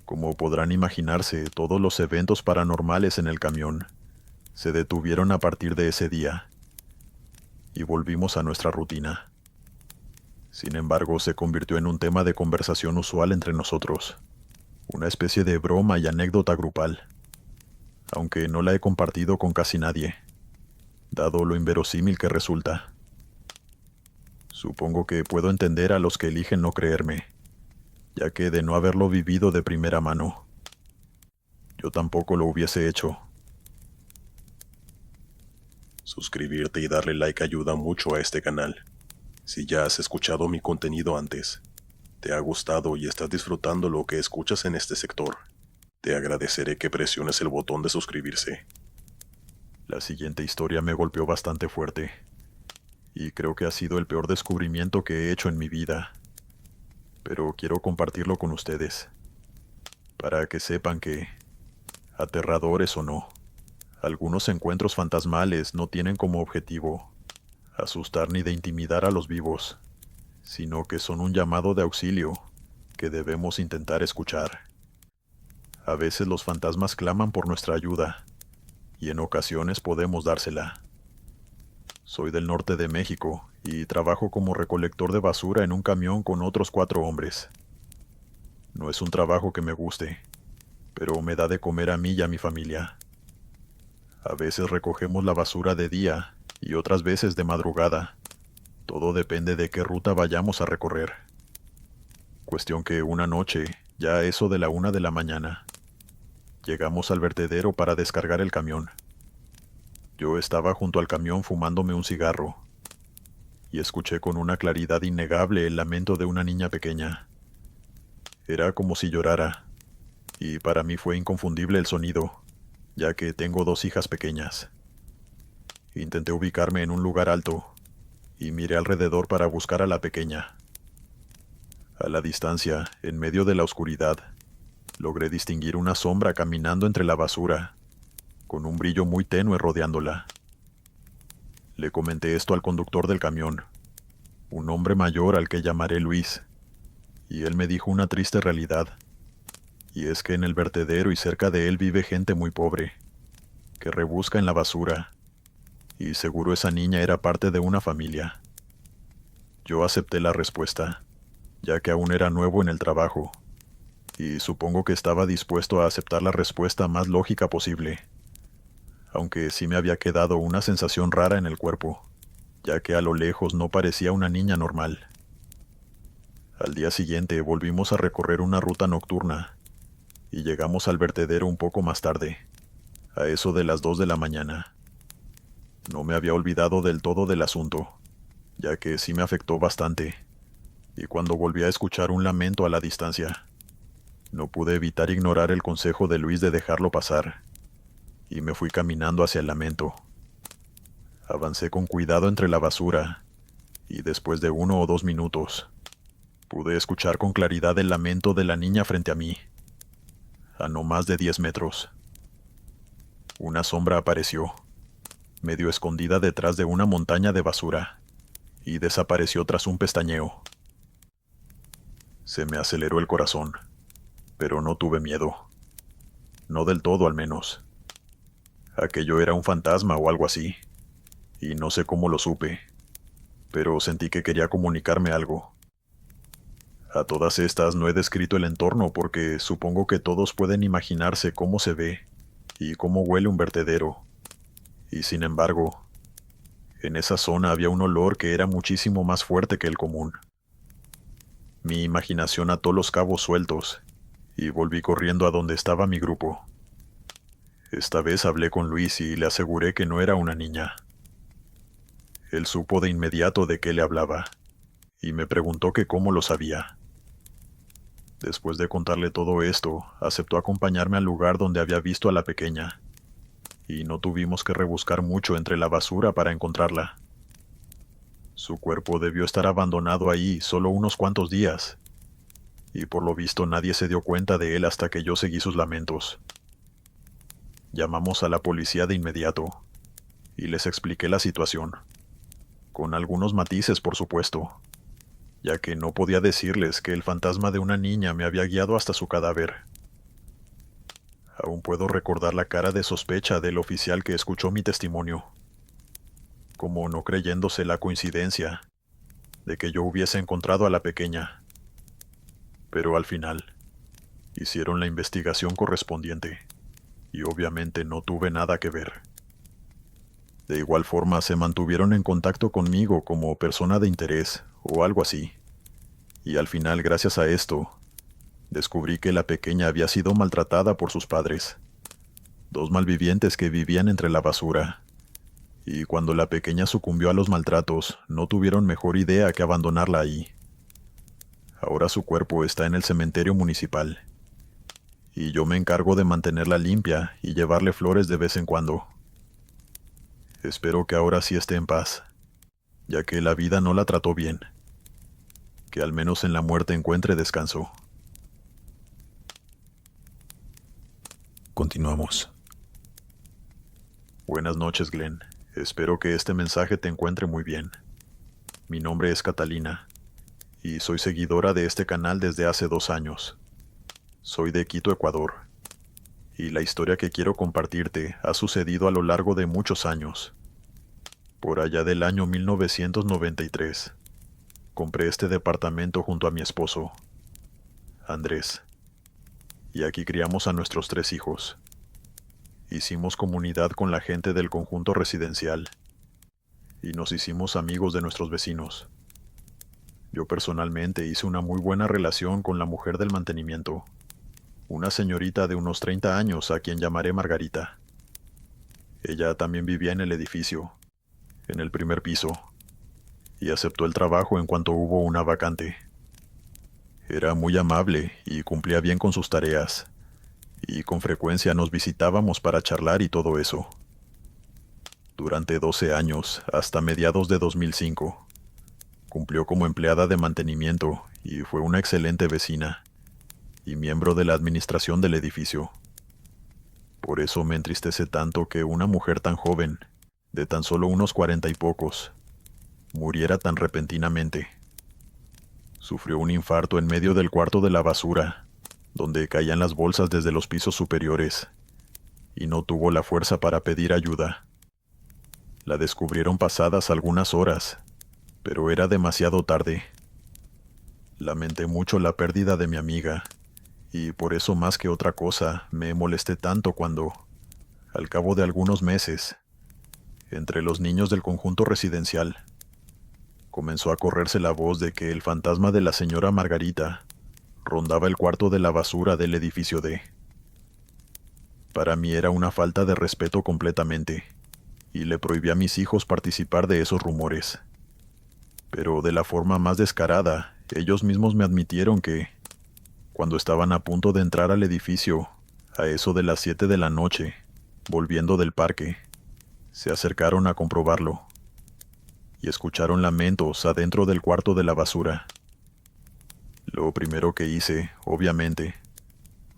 Como podrán imaginarse, todos los eventos paranormales en el camión se detuvieron a partir de ese día, y volvimos a nuestra rutina. Sin embargo, se convirtió en un tema de conversación usual entre nosotros, una especie de broma y anécdota grupal, aunque no la he compartido con casi nadie, dado lo inverosímil que resulta. Supongo que puedo entender a los que eligen no creerme, ya que de no haberlo vivido de primera mano, yo tampoco lo hubiese hecho. Suscribirte y darle like ayuda mucho a este canal. Si ya has escuchado mi contenido antes, te ha gustado y estás disfrutando lo que escuchas en este sector, te agradeceré que presiones el botón de suscribirse. La siguiente historia me golpeó bastante fuerte, y creo que ha sido el peor descubrimiento que he hecho en mi vida. Pero quiero compartirlo con ustedes, para que sepan que, aterradores o no, algunos encuentros fantasmales no tienen como objetivo asustar ni de intimidar a los vivos, sino que son un llamado de auxilio que debemos intentar escuchar. A veces los fantasmas claman por nuestra ayuda, y en ocasiones podemos dársela. Soy del norte de México y trabajo como recolector de basura en un camión con otros 4 hombres. No es un trabajo que me guste, pero me da de comer a mí y a mi familia. A veces recogemos la basura de día y otras veces de madrugada. Todo depende de qué ruta vayamos a recorrer. Cuestión que una noche, ya a eso de la 1 de la mañana, llegamos al vertedero para descargar el camión. Yo estaba junto al camión fumándome un cigarro, y escuché con una claridad innegable el lamento de una niña pequeña. Era como si llorara, y para mí fue inconfundible el sonido, ya que tengo 2 hijas pequeñas. Intenté ubicarme en un lugar alto, y miré alrededor para buscar a la pequeña. A la distancia, en medio de la oscuridad, logré distinguir una sombra caminando entre la basura, con un brillo muy tenue rodeándola. Le comenté esto al conductor del camión, un hombre mayor al que llamaré Luis, y él me dijo una triste realidad, Y es que en el vertedero y cerca de él vive gente muy pobre, que rebusca en la basura, y seguro esa niña era parte de una familia. Yo acepté la respuesta, ya que aún era nuevo en el trabajo, y supongo que estaba dispuesto a aceptar la respuesta más lógica posible, aunque sí me había quedado una sensación rara en el cuerpo, ya que a lo lejos no parecía una niña normal. Al día siguiente volvimos a recorrer una ruta nocturna, y llegamos al vertedero un poco más tarde, a eso de las 2 de la mañana. No me había olvidado del todo del asunto, ya que sí me afectó bastante, y cuando volví a escuchar un lamento a la distancia, no pude evitar ignorar el consejo de Luis de dejarlo pasar, y me fui caminando hacia el lamento. Avancé con cuidado entre la basura, y después de 1 o 2 minutos, pude escuchar con claridad el lamento de la niña frente a mí, a no más de 10 metros. Una sombra apareció, medio escondida detrás de una montaña de basura, y desapareció tras un pestañeo. Se me aceleró el corazón, pero no tuve miedo. No del todo, al menos. Aquello era un fantasma o algo así, y no sé cómo lo supe, pero sentí que quería comunicarme algo. A todas estas no he descrito el entorno porque supongo que todos pueden imaginarse cómo se ve y cómo huele un vertedero. Y sin embargo, en esa zona había un olor que era muchísimo más fuerte que el común. Mi imaginación ató los cabos sueltos y volví corriendo a donde estaba mi grupo. Esta vez hablé con Luis y le aseguré que no era una niña. Él supo de inmediato de qué le hablaba y me preguntó que cómo lo sabía. Después de contarle todo esto, aceptó acompañarme al lugar donde había visto a la pequeña, y no tuvimos que rebuscar mucho entre la basura para encontrarla. Su cuerpo debió estar abandonado ahí solo unos cuantos días, y por lo visto nadie se dio cuenta de él hasta que yo seguí sus lamentos. Llamamos a la policía de inmediato, y les expliqué la situación, con algunos matices por supuesto, ya que no podía decirles que el fantasma de una niña me había guiado hasta su cadáver. Aún puedo recordar la cara de sospecha del oficial que escuchó mi testimonio, como no creyéndose la coincidencia de que yo hubiese encontrado a la pequeña. Pero al final, hicieron la investigación correspondiente, y obviamente no tuve nada que ver. De igual forma se mantuvieron en contacto conmigo como persona de interés o algo así, y al final, gracias a esto, descubrí que la pequeña había sido maltratada por sus padres, dos malvivientes que vivían entre la basura, y cuando la pequeña sucumbió a los maltratos, no tuvieron mejor idea que abandonarla ahí. Ahora su cuerpo está en el cementerio municipal, y yo me encargo de mantenerla limpia y llevarle flores de vez en cuando. Espero que ahora sí esté en paz, ya que la vida no la trató bien. Que al menos en la muerte encuentre descanso. Continuamos. Buenas noches, Glenn. Espero que este mensaje te encuentre muy bien. Mi nombre es Catalina, y soy seguidora de este canal desde hace 2 años. Soy de Quito, Ecuador, y la historia que quiero compartirte ha sucedido a lo largo de muchos años. Por allá del año 1993, compré este departamento junto a mi esposo, Andrés, y aquí criamos a nuestros 3 hijos. Hicimos comunidad con la gente del conjunto residencial, y nos hicimos amigos de nuestros vecinos. Yo personalmente hice una muy buena relación con la mujer del mantenimiento, una señorita de unos 30 años a quien llamaré Margarita. Ella también vivía en el edificio, en el primer piso, y aceptó el trabajo en cuanto hubo una vacante. Era muy amable y cumplía bien con sus tareas, y con frecuencia nos visitábamos para charlar y todo eso. Durante 12 años, hasta mediados de 2005, cumplió como empleada de mantenimiento y fue una excelente vecina y miembro de la administración del edificio. Por eso me entristece tanto que una mujer tan joven, de tan solo unos 40 y pocos, muriera tan repentinamente. Sufrió un infarto en medio del cuarto de la basura, donde caían las bolsas desde los pisos superiores, y no tuvo la fuerza para pedir ayuda. La descubrieron pasadas algunas horas, pero era demasiado tarde. Lamenté mucho la pérdida de mi amiga, y por eso más que otra cosa me molesté tanto cuando, al cabo de algunos meses, entre los niños del conjunto residencial, comenzó a correrse la voz de que el fantasma de la señora Margarita rondaba el cuarto de la basura del edificio D. Para mí era una falta de respeto completamente, y le prohibí a mis hijos participar de esos rumores. Pero de la forma más descarada, ellos mismos me admitieron que, cuando estaban a punto de entrar al edificio, a eso de las 7 de la noche, volviendo del parque, se acercaron a comprobarlo, y escucharon lamentos adentro del cuarto de la basura. Lo primero que hice, obviamente,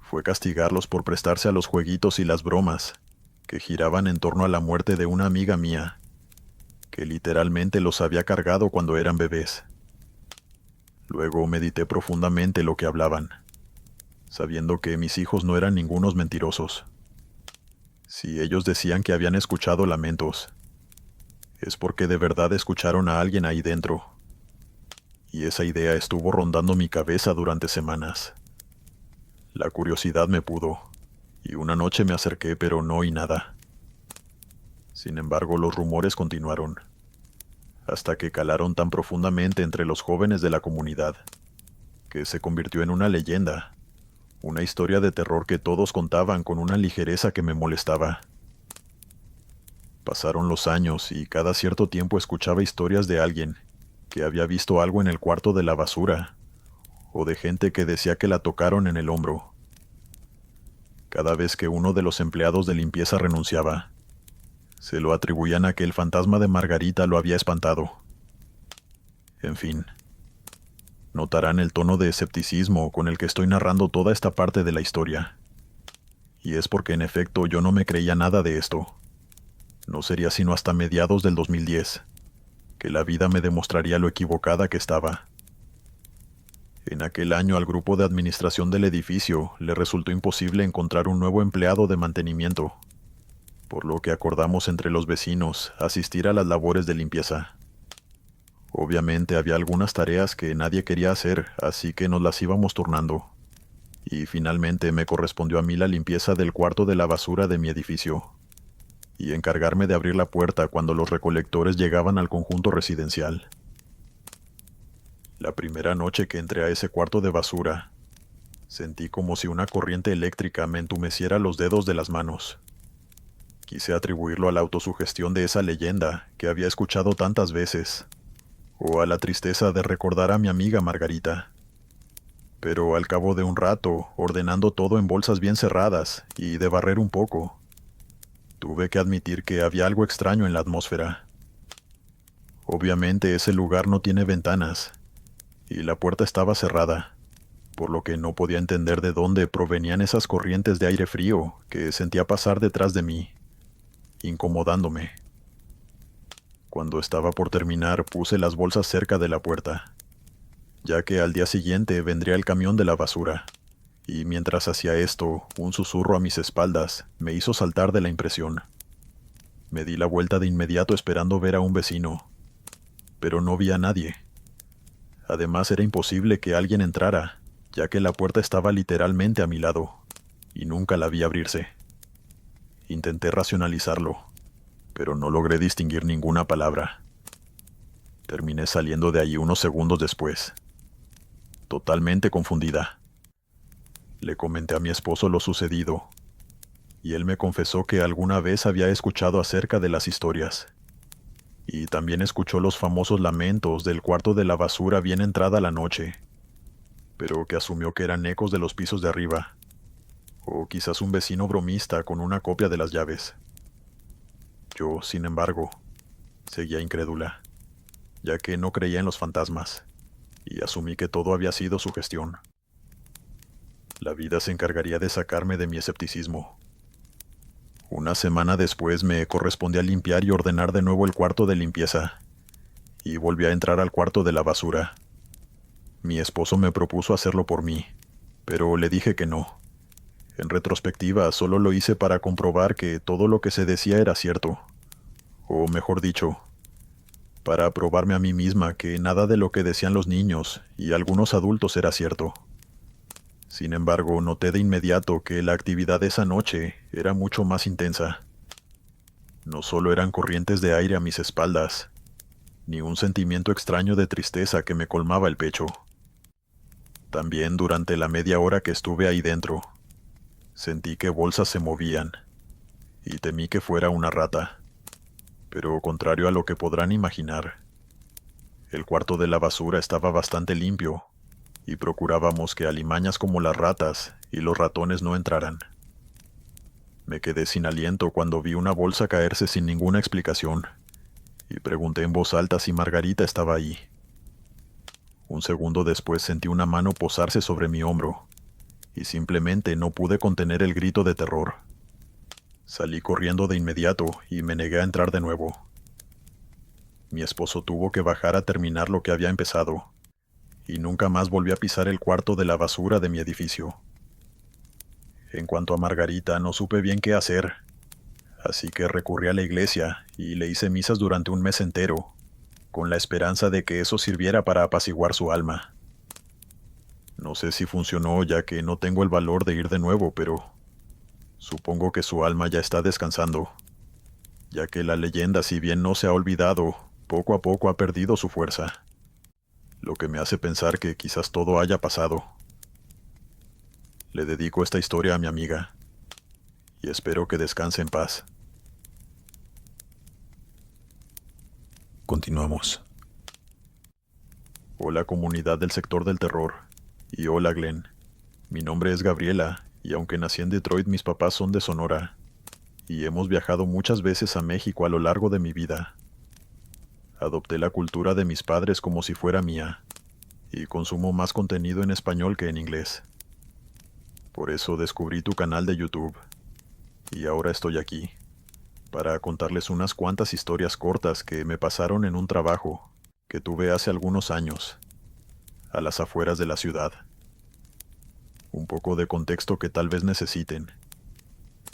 fue castigarlos por prestarse a los jueguitos y las bromas que giraban en torno a la muerte de una amiga mía, que literalmente los había cargado cuando eran bebés. Luego medité profundamente lo que hablaban, sabiendo que mis hijos no eran ningunos mentirosos. Si ellos decían que habían escuchado lamentos, es porque de verdad escucharon a alguien ahí dentro. Y esa idea estuvo rondando mi cabeza durante semanas. La curiosidad me pudo, y una noche me acerqué, pero no oí nada. Sin embargo, los rumores continuaron, hasta que calaron tan profundamente entre los jóvenes de la comunidad, que se convirtió en una leyenda, una historia de terror que todos contaban con una ligereza que me molestaba. Pasaron los años y cada cierto tiempo escuchaba historias de alguien que había visto algo en el cuarto de la basura, o de gente que decía que la tocaron en el hombro. Cada vez que uno de los empleados de limpieza renunciaba, se lo atribuían a que el fantasma de Margarita lo había espantado. En fin, notarán el tono de escepticismo con el que estoy narrando toda esta parte de la historia. Y es porque en efecto yo no me creía nada de esto. No sería sino hasta mediados del 2010, que la vida me demostraría lo equivocada que estaba. En aquel año al grupo de administración del edificio le resultó imposible encontrar un nuevo empleado de mantenimiento, por lo que acordamos entre los vecinos asistir a las labores de limpieza. Obviamente había algunas tareas que nadie quería hacer, así que nos las íbamos turnando. Y finalmente me correspondió a mí la limpieza del cuarto de la basura de mi edificio, y encargarme de abrir la puerta cuando los recolectores llegaban al conjunto residencial. La primera noche que entré a ese cuarto de basura, sentí como si una corriente eléctrica me entumeciera los dedos de las manos. Quise atribuirlo a la autosugestión de esa leyenda que había escuchado tantas veces, o a la tristeza de recordar a mi amiga Margarita. Pero al cabo de un rato, ordenando todo en bolsas bien cerradas y de barrer un poco, tuve que admitir que había algo extraño en la atmósfera. Obviamente ese lugar no tiene ventanas, y la puerta estaba cerrada, por lo que no podía entender de dónde provenían esas corrientes de aire frío que sentía pasar detrás de mí, incomodándome. Cuando estaba por terminar, puse las bolsas cerca de la puerta, ya que al día siguiente vendría el camión de la basura, y mientras hacía esto, un susurro a mis espaldas me hizo saltar de la impresión. Me di la vuelta de inmediato esperando ver a un vecino, pero no vi a nadie. Además era imposible que alguien entrara, ya que la puerta estaba literalmente a mi lado, y nunca la vi abrirse. Intenté racionalizarlo, pero no logré distinguir ninguna palabra. Terminé saliendo de allí unos segundos después, totalmente confundida. Le comenté a mi esposo lo sucedido, y él me confesó que alguna vez había escuchado acerca de las historias, y también escuchó los famosos lamentos del cuarto de la basura bien entrada la noche, pero que asumió que eran ecos de los pisos de arriba, o quizás un vecino bromista con una copia de las llaves. Yo, sin embargo, seguía incrédula, ya que no creía en los fantasmas, y asumí que todo había sido sugestión. La vida se encargaría de sacarme de mi escepticismo. Una semana después me correspondía limpiar y ordenar de nuevo el cuarto de limpieza, y volví a entrar al cuarto de la basura. Mi esposo me propuso hacerlo por mí, pero le dije que no. En retrospectiva, solo lo hice para comprobar que todo lo que se decía era cierto. O mejor dicho, para probarme a mí misma que nada de lo que decían los niños y algunos adultos era cierto. Sin embargo, noté de inmediato que la actividad de esa noche era mucho más intensa. No solo eran corrientes de aire a mis espaldas, ni un sentimiento extraño de tristeza que me colmaba el pecho. También durante la media hora que estuve ahí dentro, sentí que bolsas se movían, y temí que fuera una rata. Pero contrario a lo que podrán imaginar, el cuarto de la basura estaba bastante limpio, y procurábamos que alimañas como las ratas y los ratones no entraran. Me quedé sin aliento cuando vi una bolsa caerse sin ninguna explicación, y pregunté en voz alta si Margarita estaba ahí. Un segundo después sentí una mano posarse sobre mi hombro, y simplemente no pude contener el grito de terror. Salí corriendo de inmediato y me negué a entrar de nuevo. Mi esposo tuvo que bajar a terminar lo que había empezado, y nunca más volví a pisar el cuarto de la basura de mi edificio. En cuanto a Margarita, no supe bien qué hacer, así que recurrí a la iglesia y le hice misas durante un mes entero, con la esperanza de que eso sirviera para apaciguar su alma. No sé si funcionó, ya que no tengo el valor de ir de nuevo, pero supongo que su alma ya está descansando, ya que la leyenda, si bien no se ha olvidado, poco a poco ha perdido su fuerza, lo que me hace pensar que quizás todo haya pasado. Le dedico esta historia a mi amiga, y espero que descanse en paz. Continuamos. Hola comunidad del sector del terror, y hola Glenn. Mi nombre es Gabriela, y aunque nací en Detroit, mis papás son de Sonora, y hemos viajado muchas veces a México a lo largo de mi vida. Adopté la cultura de mis padres como si fuera mía, y consumo más contenido en español que en inglés. Por eso descubrí tu canal de YouTube, y ahora estoy aquí, para contarles unas cuantas historias cortas que me pasaron en un trabajo que tuve hace algunos años, a las afueras de la ciudad. Un poco de contexto que tal vez necesiten.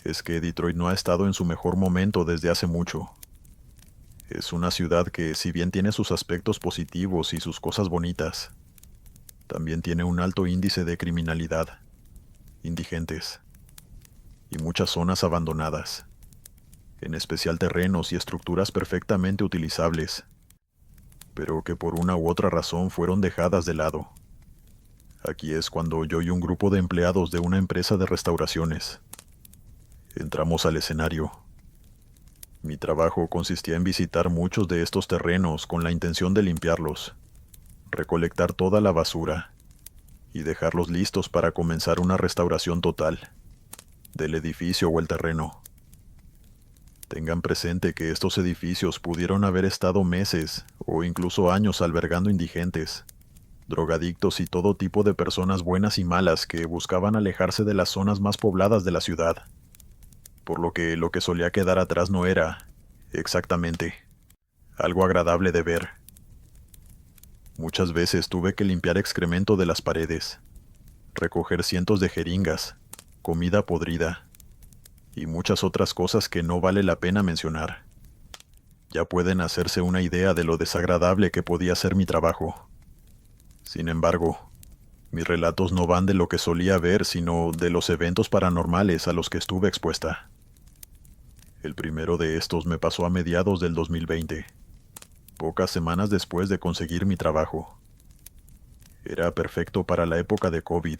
Es que Detroit no ha estado en su mejor momento desde hace mucho. Es una ciudad que, si bien tiene sus aspectos positivos y sus cosas bonitas, también tiene un alto índice de criminalidad, indigentes y muchas zonas abandonadas, en especial terrenos y estructuras perfectamente utilizables, pero que por una u otra razón fueron dejadas de lado. Aquí es cuando yo y un grupo de empleados de una empresa de restauraciones entramos al escenario. Mi trabajo consistía en visitar muchos de estos terrenos con la intención de limpiarlos, recolectar toda la basura y dejarlos listos para comenzar una restauración total del edificio o el terreno. Tengan presente que estos edificios pudieron haber estado meses o incluso años albergando indigentes, drogadictos y todo tipo de personas buenas y malas que buscaban alejarse de las zonas más pobladas de la ciudad. Por lo que solía quedar atrás no era, exactamente, algo agradable de ver. Muchas veces tuve que limpiar excremento de las paredes, recoger cientos de jeringas, comida podrida, y muchas otras cosas que no vale la pena mencionar. Ya pueden hacerse una idea de lo desagradable que podía ser mi trabajo. Sin embargo, mis relatos no van de lo que solía ver, sino de los eventos paranormales a los que estuve expuesta. El primero de estos me pasó a mediados del 2020, pocas semanas después de conseguir mi trabajo. Era perfecto para la época de COVID,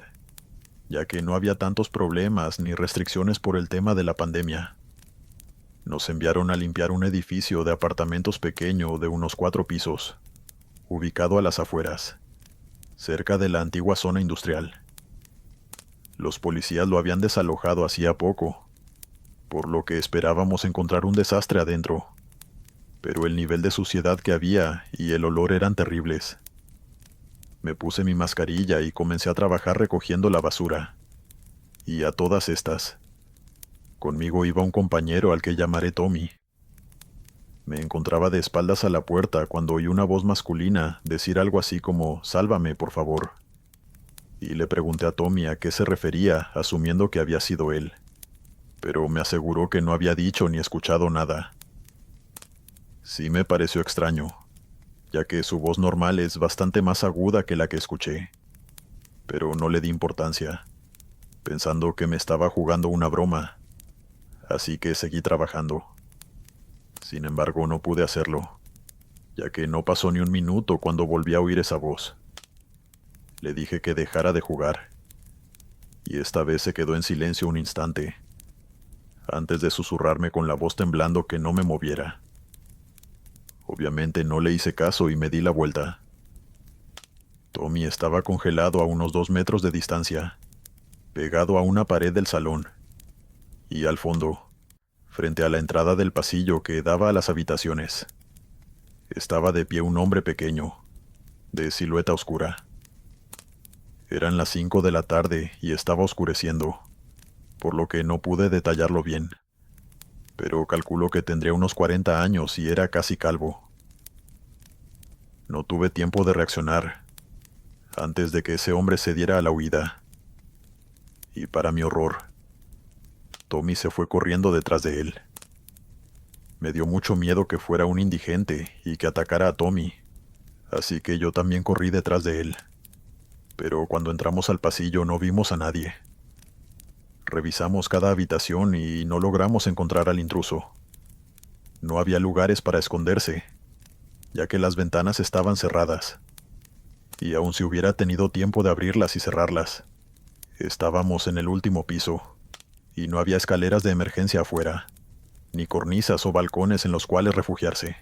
ya que no había tantos problemas ni restricciones por el tema de la pandemia. Nos enviaron a limpiar un edificio de apartamentos pequeño de unos 4 pisos, ubicado a las afueras, cerca de la antigua zona industrial. Los policías lo habían desalojado hacía poco, por lo que esperábamos encontrar un desastre adentro, pero el nivel de suciedad que había y el olor eran terribles. Me puse mi mascarilla y comencé a trabajar recogiendo la basura. Y a todas estas, conmigo iba un compañero al que llamaré Tommy. Me encontraba de espaldas a la puerta cuando oí una voz masculina decir algo así como «Sálvame, por favor». y le pregunté a Tommy a qué se refería, asumiendo que había sido él, pero me aseguró que no había dicho ni escuchado nada. Sí me pareció extraño, ya que su voz normal es bastante más aguda que la que escuché, pero no le di importancia, pensando que me estaba jugando una broma, así que seguí trabajando. Sin embargo, no pude hacerlo, ya que no pasó ni un minuto cuando volví a oír esa voz. Le dije que dejara de jugar, y esta vez se quedó en silencio un instante, antes de susurrarme con la voz temblando que no me moviera. Obviamente no le hice caso y me di la vuelta. Tommy estaba congelado a unos 2 metros de distancia, pegado a una pared del salón, y al fondo, frente a la entrada del pasillo que daba a las habitaciones, estaba de pie un hombre pequeño, de silueta oscura. Eran las 5 de la tarde y estaba oscureciendo, por lo que no pude detallarlo bien, pero calculo que tendría unos 40 años y era casi calvo. No tuve tiempo de reaccionar, antes de que ese hombre se diera a la huida. Y para mi horror, Tommy se fue corriendo detrás de él. Me dio mucho miedo que fuera un indigente y que atacara a Tommy, así que yo también corrí detrás de él. Pero cuando entramos al pasillo no vimos a nadie. Revisamos cada habitación y no logramos encontrar al intruso. No había lugares para esconderse, ya que las ventanas estaban cerradas. Y aun si hubiera tenido tiempo de abrirlas y cerrarlas, estábamos en el último piso, y no había escaleras de emergencia afuera, ni cornisas o balcones en los cuales refugiarse.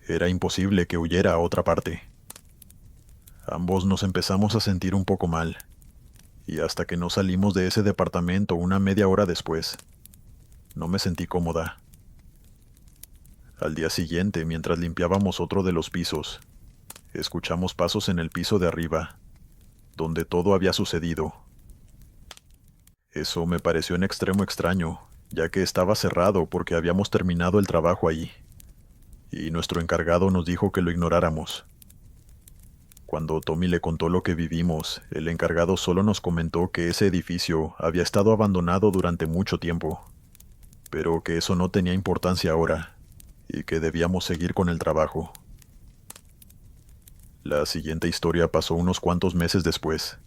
Era imposible que huyera a otra parte. Ambos nos empezamos a sentir un poco mal, y hasta que no salimos de ese departamento una media hora después, no me sentí cómoda. Al día siguiente, mientras limpiábamos otro de los pisos, escuchamos pasos en el piso de arriba, donde todo había sucedido. Eso me pareció en extremo extraño, ya que estaba cerrado porque habíamos terminado el trabajo allí, y nuestro encargado nos dijo que lo ignoráramos. Cuando Tommy le contó lo que vivimos, el encargado solo nos comentó que ese edificio había estado abandonado durante mucho tiempo, pero que eso no tenía importancia ahora, y que debíamos seguir con el trabajo. La siguiente historia pasó unos cuantos meses después,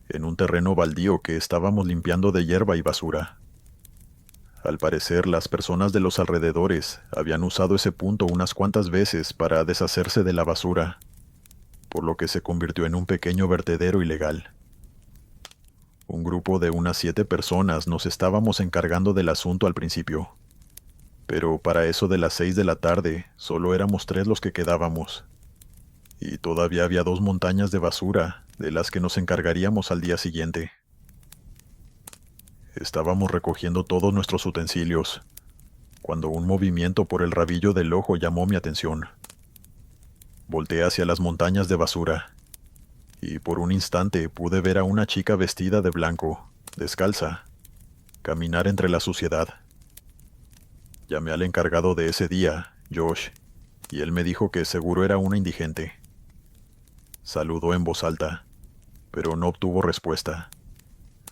en un terreno baldío que estábamos limpiando de hierba y basura. Al parecer, las personas de los alrededores habían usado ese punto unas cuantas veces para deshacerse de la basura, por lo que se convirtió en un pequeño vertedero ilegal. Un grupo de unas 7 personas nos estábamos encargando del asunto al principio, pero para eso de las 6 de la tarde solo éramos 3 los que quedábamos, y todavía había 2 montañas de basura de las que nos encargaríamos al día siguiente. Estábamos recogiendo todos nuestros utensilios, cuando un movimiento por el rabillo del ojo llamó mi atención. Volteé hacia las montañas de basura, y por un instante pude ver a una chica vestida de blanco, descalza, caminar entre la suciedad. Llamé al encargado de ese día, Josh, y él me dijo que seguro era una indigente. Saludó en voz alta, pero no obtuvo respuesta,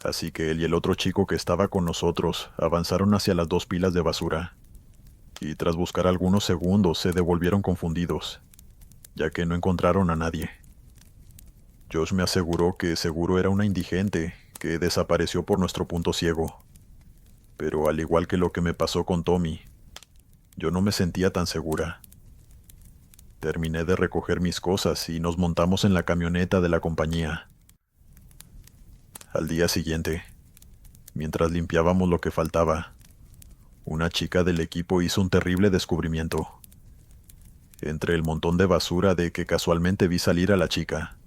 así que él y el otro chico que estaba con nosotros avanzaron hacia las 2 pilas de basura, y tras buscar algunos segundos se devolvieron confundidos, ya que no encontraron a nadie. Josh me aseguró que seguro era una indigente que desapareció por nuestro punto ciego, pero al igual que lo que me pasó con Tommy, yo no me sentía tan segura. Terminé de recoger mis cosas y nos montamos en la camioneta de la compañía. Al día siguiente, mientras limpiábamos lo que faltaba, una chica del equipo hizo un terrible descubrimiento. Entre el montón de basura de que casualmente vi salir a la chica,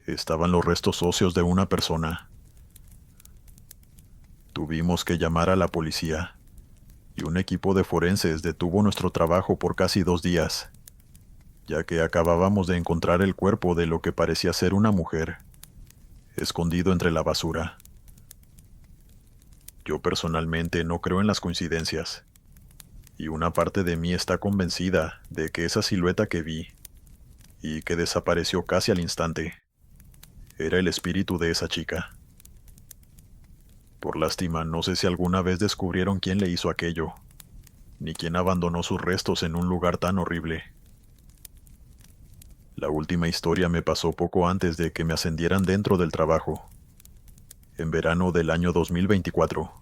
estaban los restos óseos de una persona. Tuvimos que llamar a la policía, y un equipo de forenses detuvo nuestro trabajo por casi 2 días, ya que acabábamos de encontrar el cuerpo de lo que parecía ser una mujer, escondido entre la basura. Yo personalmente no creo en las coincidencias, y una parte de mí está convencida de que esa silueta que vi, y que desapareció casi al instante, Era el espíritu de esa chica. Por lástima, no sé si alguna vez descubrieron quién le hizo aquello, ni quién abandonó sus restos en un lugar tan horrible. La última historia me pasó poco antes de que me ascendieran dentro del trabajo, en verano del año 2024.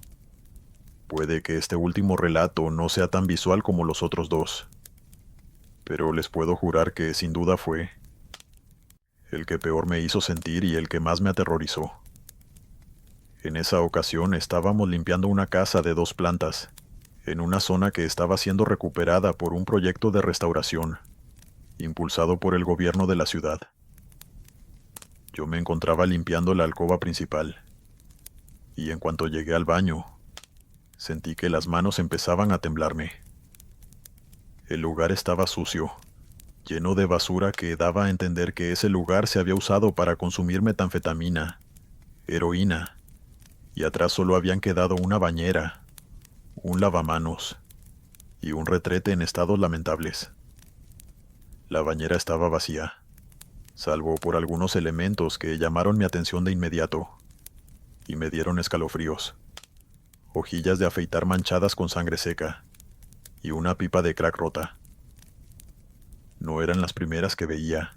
Puede que este último relato no sea tan visual como los otros dos, pero les puedo jurar que sin duda fue el que peor me hizo sentir y el que más me aterrorizó. En esa ocasión estábamos limpiando una casa de 2 plantas, en una zona que estaba siendo recuperada por un proyecto de restauración, impulsado por el gobierno de la ciudad. Yo me encontraba limpiando la alcoba principal, y en cuanto llegué al baño, sentí que las manos empezaban a temblarme. El lugar estaba sucio, lleno de basura que daba a entender que ese lugar se había usado para consumir metanfetamina, heroína, y atrás solo habían quedado una bañera, un lavamanos y un retrete en estados lamentables. La bañera estaba vacía, salvo por algunos elementos que llamaron mi atención de inmediato y me dieron escalofríos. Hojillas de afeitar manchadas con sangre seca y una pipa de crack rota. No eran las primeras que veía,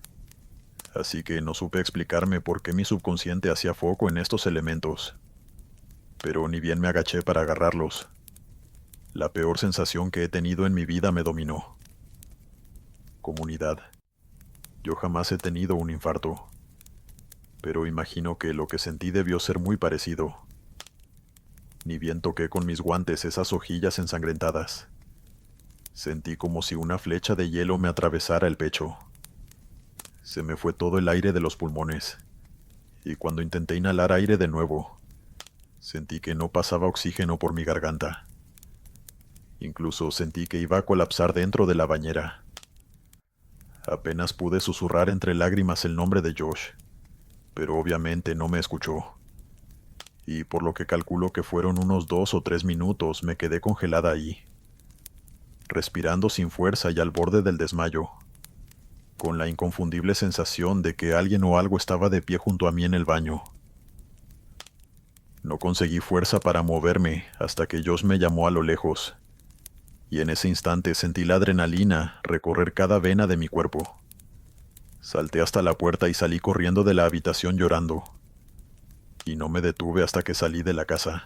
así que no supe explicarme por qué mi subconsciente hacía foco en estos elementos. Pero ni bien me agaché para agarrarlos, la peor sensación que he tenido en mi vida me dominó. Comunidad, yo jamás he tenido un infarto, pero imagino que lo que sentí debió ser muy parecido. Ni bien toqué con mis guantes esas hojillas ensangrentadas. Sentí como si una flecha de hielo me atravesara el pecho. Se me fue todo el aire de los pulmones, y cuando intenté inhalar aire de nuevo, sentí que no pasaba oxígeno por mi garganta. Incluso sentí que iba a colapsar dentro de la bañera. Apenas pude susurrar entre lágrimas el nombre de Josh, pero obviamente no me escuchó. Y por lo que calculo que fueron unos 2 o 3 minutos, me quedé congelada ahí, respirando sin fuerza y al borde del desmayo, con la inconfundible sensación de que alguien o algo estaba de pie junto a mí en el baño. No conseguí fuerza para moverme hasta que Josh me llamó a lo lejos, y en ese instante sentí la adrenalina recorrer cada vena de mi cuerpo. Salté hasta la puerta y salí corriendo de la habitación llorando, y no me detuve hasta que salí de la casa.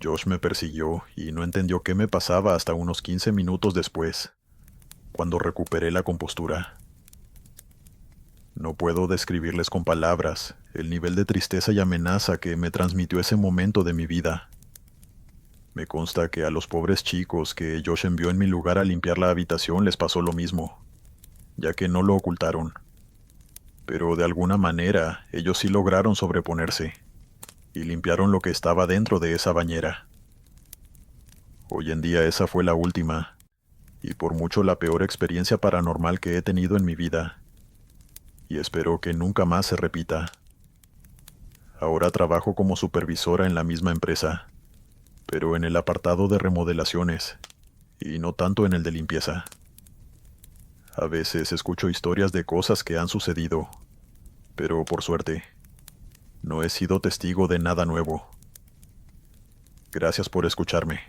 Josh me persiguió y no entendió qué me pasaba hasta unos 15 minutos después, cuando recuperé la compostura. No puedo describirles con palabras el nivel de tristeza y amenaza que me transmitió ese momento de mi vida. Me consta que a los pobres chicos que Josh envió en mi lugar a limpiar la habitación les pasó lo mismo, ya que no lo ocultaron. Pero de alguna manera ellos sí lograron sobreponerse y limpiaron lo que estaba dentro de esa bañera. Hoy en día esa fue la última, y por mucho la peor experiencia paranormal que he tenido en mi vida, y espero que nunca más se repita. Ahora trabajo como supervisora en la misma empresa, pero en el apartado de remodelaciones, y no tanto en el de limpieza. A veces escucho historias de cosas que han sucedido, pero por suerte, no he sido testigo de nada nuevo. Gracias por escucharme.